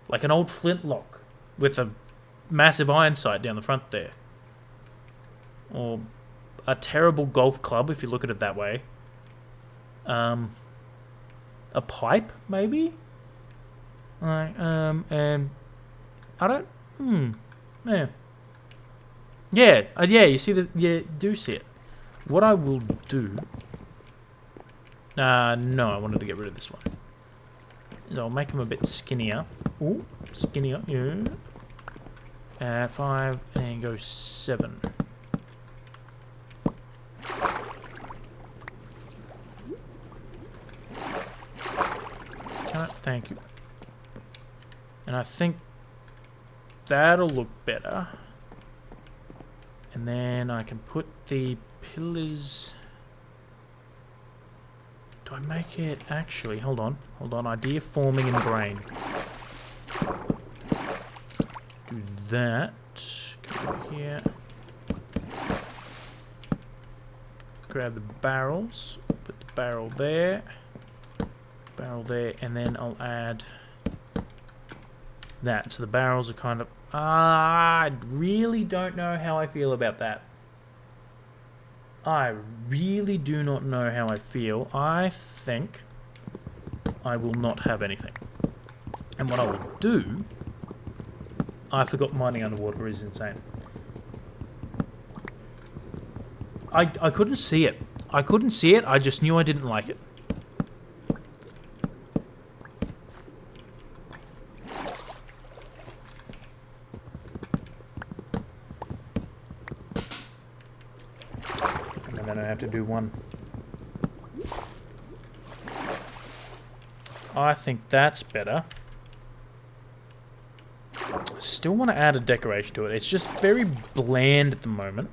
Like an old flintlock with a massive iron sight down the front there. Or a terrible golf club, if you look at it that way. A pipe, maybe? And I don't... Yeah. Yeah, you see the... Yeah, do see it. What I will do... no, I wanted to get rid of this one. So I'll make him a bit skinnier. Ooh, skinnier, yeah. 5, and go 7. Thank you. And I think that'll look better. And then I can put the pillars... Do I make it... Actually, hold on. Idea forming in brain. Do that. Come over here. Grab the barrels. Put the barrel there. Barrel there. And then I'll add that. So the barrels are kind of... I really don't know how I feel about that. I really do not know how I feel. I think I will not have anything. And what I will do... I forgot mining underwater is insane. I couldn't see it. I just knew I didn't like it. And then I have to do one. I think that's better. Still want to add a decoration to it. It's just very bland at the moment.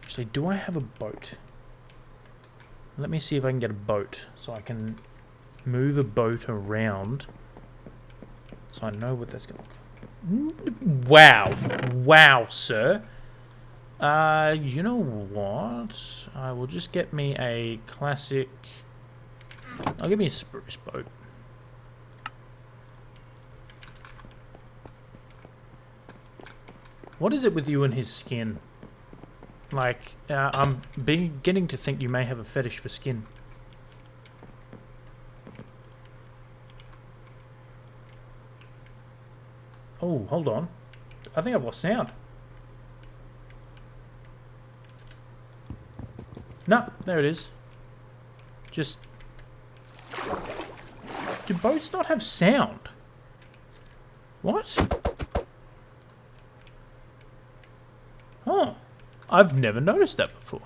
Actually, do I have a boat? Let me see if I can get a boat. So I can move a boat around. So I know what that's going to look. Wow. Wow, sir. You know what? I will just get me a classic... I'll give me a spruce boat. What is it with you and his skin? Like, I'm beginning to think you may have a fetish for skin. Oh, hold on. I think I've lost sound. No, there it is. Just... Do boats not have sound? What? Huh. I've never noticed that before.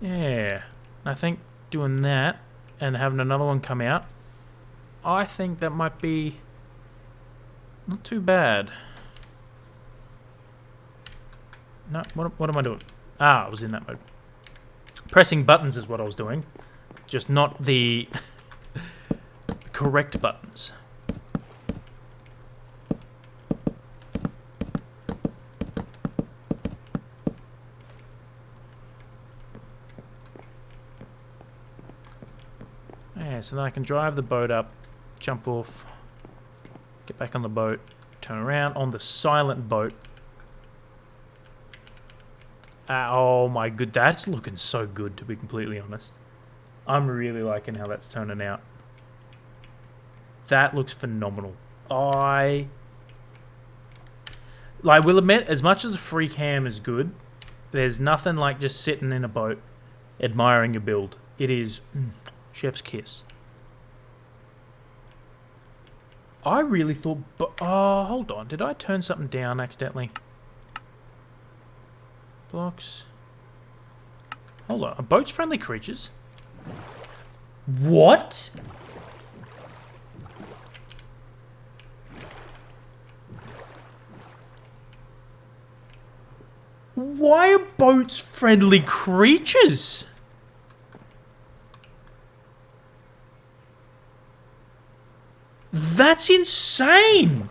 Yeah. I think doing that and having another one come out, I think that might be not too bad. No, what am I doing? Ah, I was in that mode. Pressing buttons is what I was doing. Just not the correct buttons. Yeah, so then I can drive the boat up, jump off, get back on the boat, turn around on the silent boat. Oh my good, that's looking so good, to be completely honest. I'm really liking how that's turning out. That looks phenomenal. I will admit, as much as a free cam is good, there's nothing like just sitting in a boat admiring your build. It is chef's kiss. I really thought... Oh, hold on. Did I turn something down accidentally? Blocks. Hold on. Are boats friendly creatures? What? Why are boats friendly creatures? That's insane!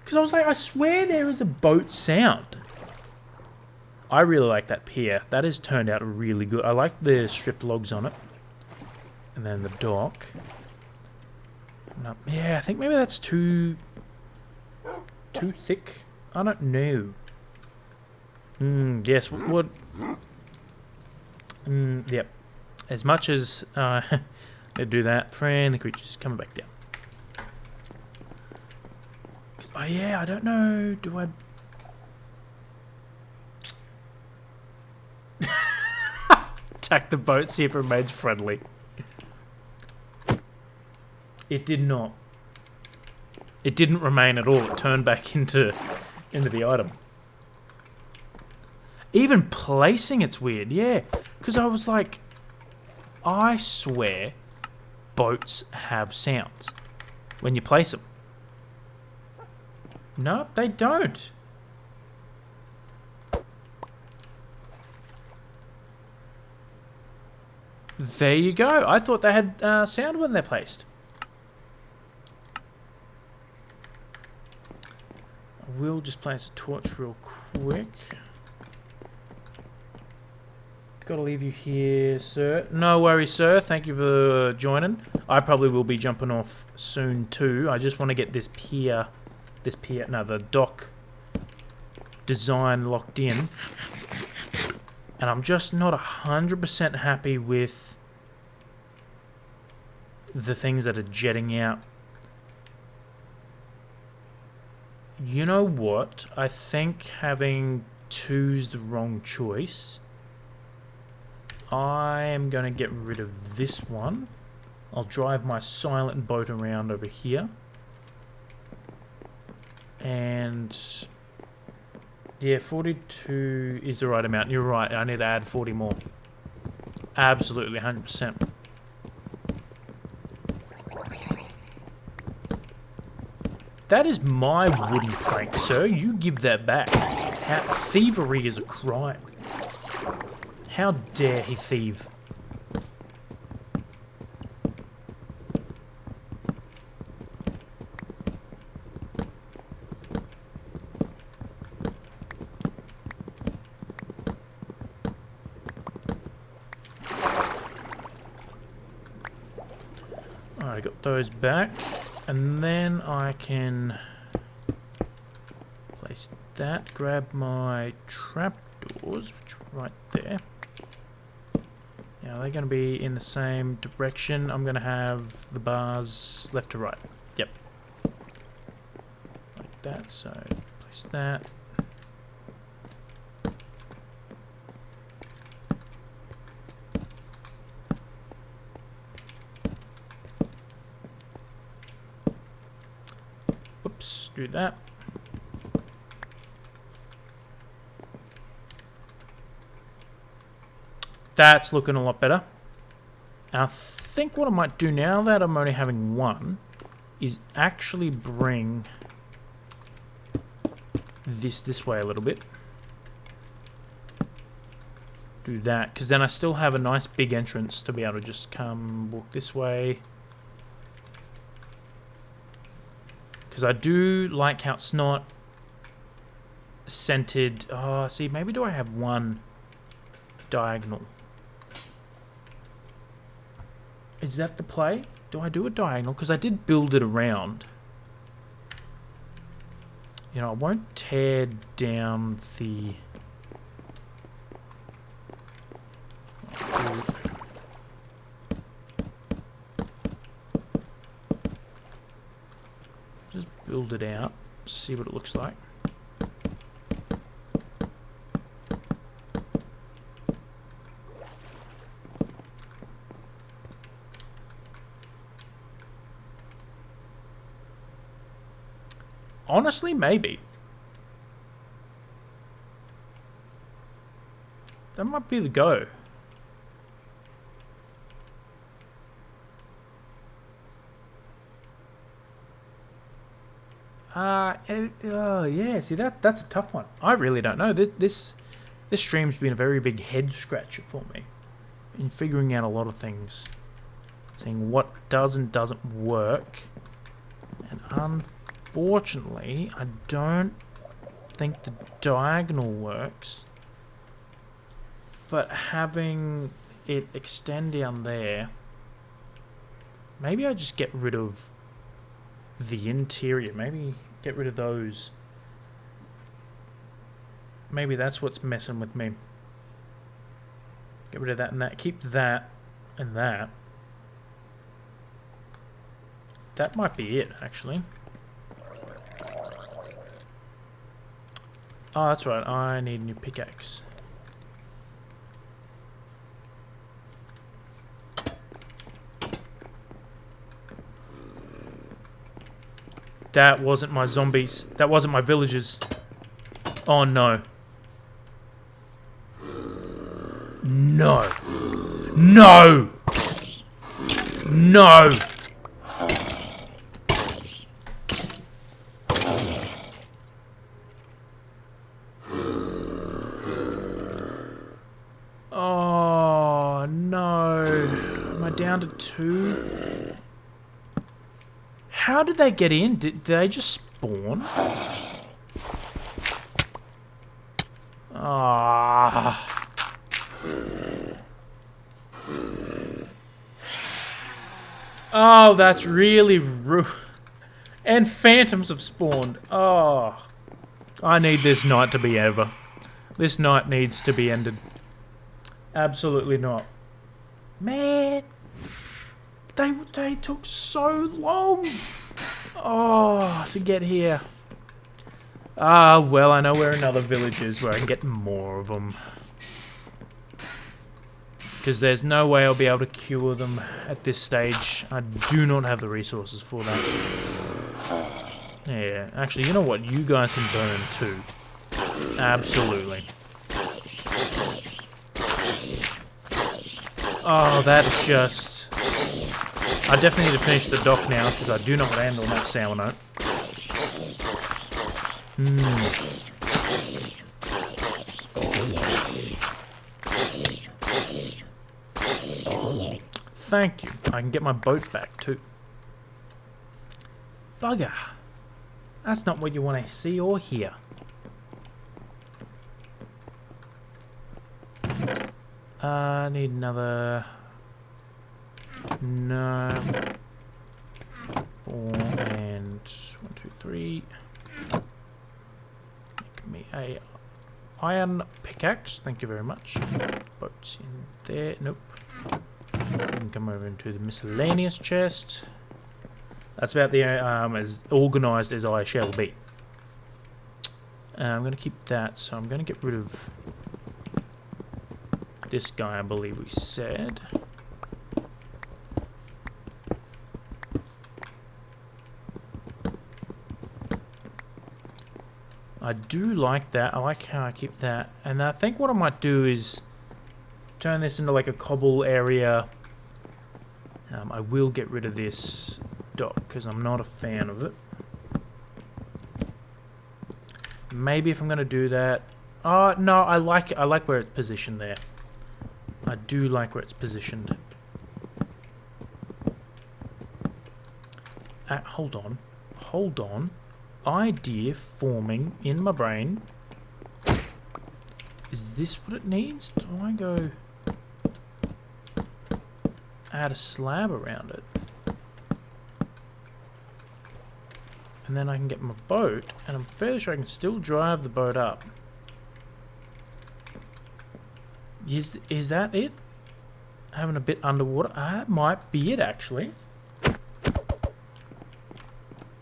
Because I was like, I swear there is a boat sound. I really like that pier. That has turned out really good. I like the stripped logs on it. And then the dock. Yeah, I think maybe that's too thick. I don't know. Yes, what? Yep. As much as they do that, friend, the creature's coming back down. Oh yeah, I don't know. Do I? Attack the boat, see if it remains friendly. It did not. It didn't remain at all. It turned back into the item. Even placing it's weird, yeah. Because I was like, I swear boats have sounds when you place them. No, they don't. There you go. I thought they had sound when they're placed. I will just place a torch real quick. Gotta leave you here, sir. No worries, sir. Thank you for joining. I probably will be jumping off soon too. I just want to get the dock design locked in. And I'm just not 100% happy with the things that are jetting out. You know what? I think having two's the wrong choice. I am going to get rid of this one. I'll drive my silent boat around over here. And yeah, 42 is the right amount. You're right, I need to add 40 more. Absolutely, 100%. That is my wooden plank, sir. You give that back. Thievery is a crime. How dare he thieve? Alright, I got those back. And then I can place that, grab my trapdoors, which are right there. Now they're going to be in the same direction. I'm going to have the bars left to right. Yep. Like that, so place that. Oops, do that. That's looking a lot better. And I think what I might do now that I'm only having one is actually bring this way a little bit. Do that, because then I still have a nice big entrance to be able to just come walk this way. Because I do like how it's not centered. Oh, see, maybe do I have one diagonal? Is that the play? Do I do a diagonal? Because I did build it around. You know, I won't tear down the it out, see what it looks like. Honestly, maybe. That might be the go. Yeah, see that's a tough one. I really don't know. This stream's been a very big head scratcher for me in figuring out a lot of things. Seeing what does and doesn't work. And unfortunately, I don't think the diagonal works. But having it extend down there, maybe I just get rid of the interior. Maybe get rid of those. Maybe that's what's messing with me. Get rid of that and that. Keep that and that. That might be it, actually. Oh, that's right. I need a new pickaxe. That wasn't my zombies. That wasn't my villagers. Oh, no. No. No! No! Oh, no. Am I down to 2? How did they get in? Did they just spawn? Ah. Oh, that's really rude. And phantoms have spawned. Oh. I need this night to be over. This night needs to be ended. Absolutely not. Man. They took so long. Oh, to get here. Ah, well, I know where another village is where I can get more of them. Because there's no way I'll be able to cure them at this stage. I do not have the resources for that. Yeah, actually, you know what? You guys can burn too. Absolutely. Oh, that is just... I definitely need to finish the dock now because I do not land on that sour note. Thank you. I can get my boat back too. Bugger. That's not what you want to see or hear. I need another... No. 4 and 1, 2, 3. Make me a iron pickaxe. Thank you very much. Boats in there. Nope. We can come over into the miscellaneous chest. That's about the as organised as I shall be. I'm going to keep that, so I'm going to get rid of this guy, I believe we said. I do like that. I like how I keep that. And I think what I might do is turn this into like a cobble area. I will get rid of this dock because I'm not a fan of it. Maybe if I'm going to do that... Oh, no, I like it. I like where it's positioned there. I do like where it's positioned. Hold on. Hold on. Idea forming in my brain. Is this what it needs? Do I go add a slab around it? And then I can get my boat, and I'm fairly sure I can still drive the boat up. Is that it? Having a bit underwater? That might be it, actually.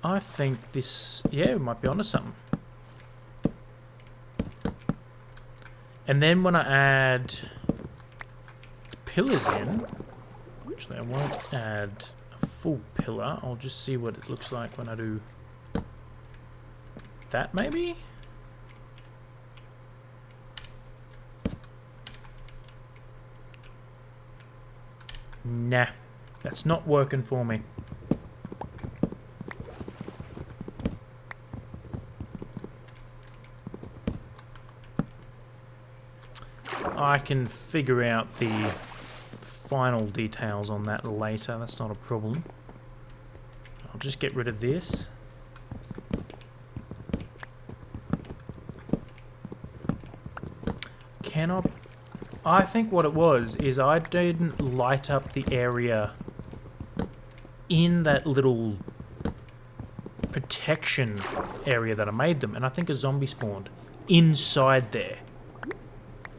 I think this, yeah, we might be onto something. And then when I add the pillars in, actually I won't add a full pillar, I'll just see what it looks like when I do that maybe? Nah, that's not working for me. I can figure out the final details on that later, that's not a problem. I'll just get rid of this. I think what it was is I didn't light up the area in that little protection area that I made them, and I think a zombie spawned inside there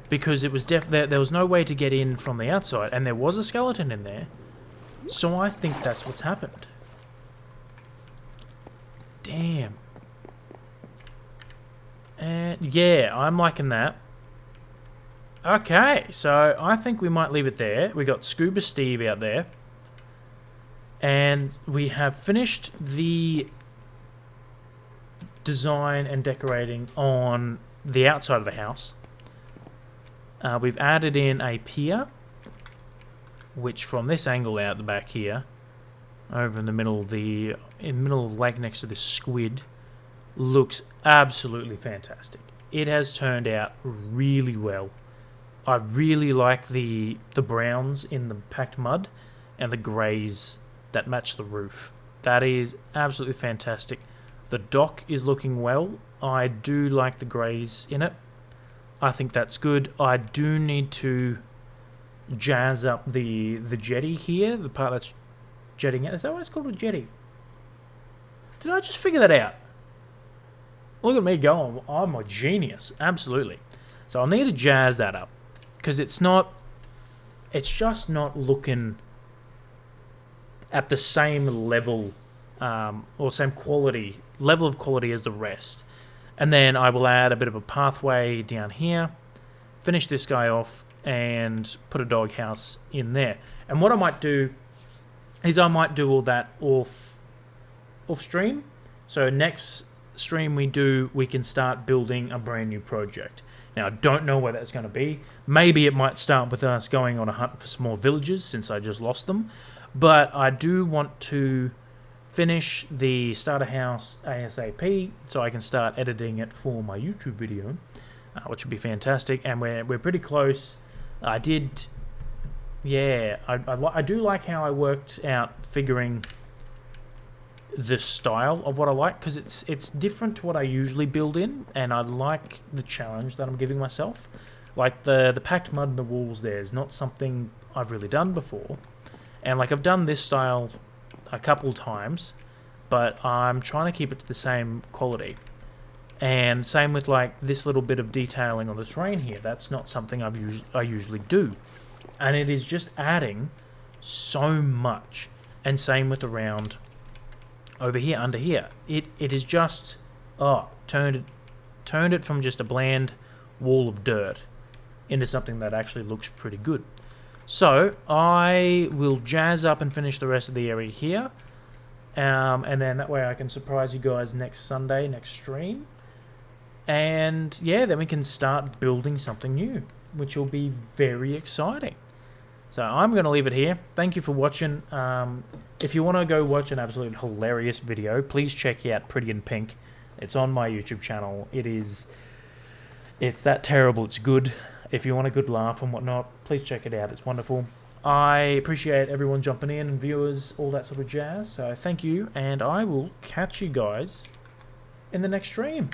because it was there was no way to get in from the outside, and there was a skeleton in there, so I think that's what's happened. Damn. And yeah, I'm liking that. Okay, so I think we might leave it there. We got Scuba Steve out there. And we have finished the design and decorating on the outside of the house. We've added in a pier, which from this angle out the back here, over in the middle of the middle of the lake next to this squid, looks absolutely fantastic. It has turned out really well. I really like the browns in the packed mud and the greys that match the roof. That is absolutely fantastic. The dock is looking well. I do like the greys in it. I think that's good. I do need to jazz up the jetty here, the part that's jetting out. Is that what it's called, a jetty? Did I just figure that out? Look at me go. I'm a genius. Absolutely. So I'll need to jazz that up. Because it's just not looking at the same level or same level of quality as the rest. And then I will add a bit of a pathway down here, finish this guy off, and put a doghouse in there. And what I might do is I might do all that off stream. So next stream we can start building a brand new project. Now, I don't know where that's going to be. Maybe it might start with us going on a hunt for some more villages, since I just lost them. But I do want to finish the starter house ASAP, so I can start editing it for my YouTube video, which would be fantastic. And we're pretty close. I do like how I worked out figuring the style of what I like, because it's different to what I usually build in, and I like the challenge that I'm giving myself. Like the packed mud in the walls there is not something I've really done before, and like I've done this style a couple times, but I'm trying to keep it to the same quality. And same with like this little bit of detailing on the terrain here. That's not something I usually do, and it is just adding so much. And same with around over here, under here, it is just turned it from just a bland wall of dirt into something that actually looks pretty good. So I will jazz up and finish the rest of the area here, and then that way I can surprise you guys next Sunday, next stream, and yeah, then we can start building something new, which will be very exciting. So I'm going to leave it here. Thank you for watching. If you want to go watch an absolute hilarious video, please check out Pretty in Pink. It's on my YouTube channel. It's that terrible, it's good. If you want a good laugh and whatnot, please check it out. It's wonderful. I appreciate everyone jumping in and viewers, all that sort of jazz. So thank you, and I will catch you guys in the next stream.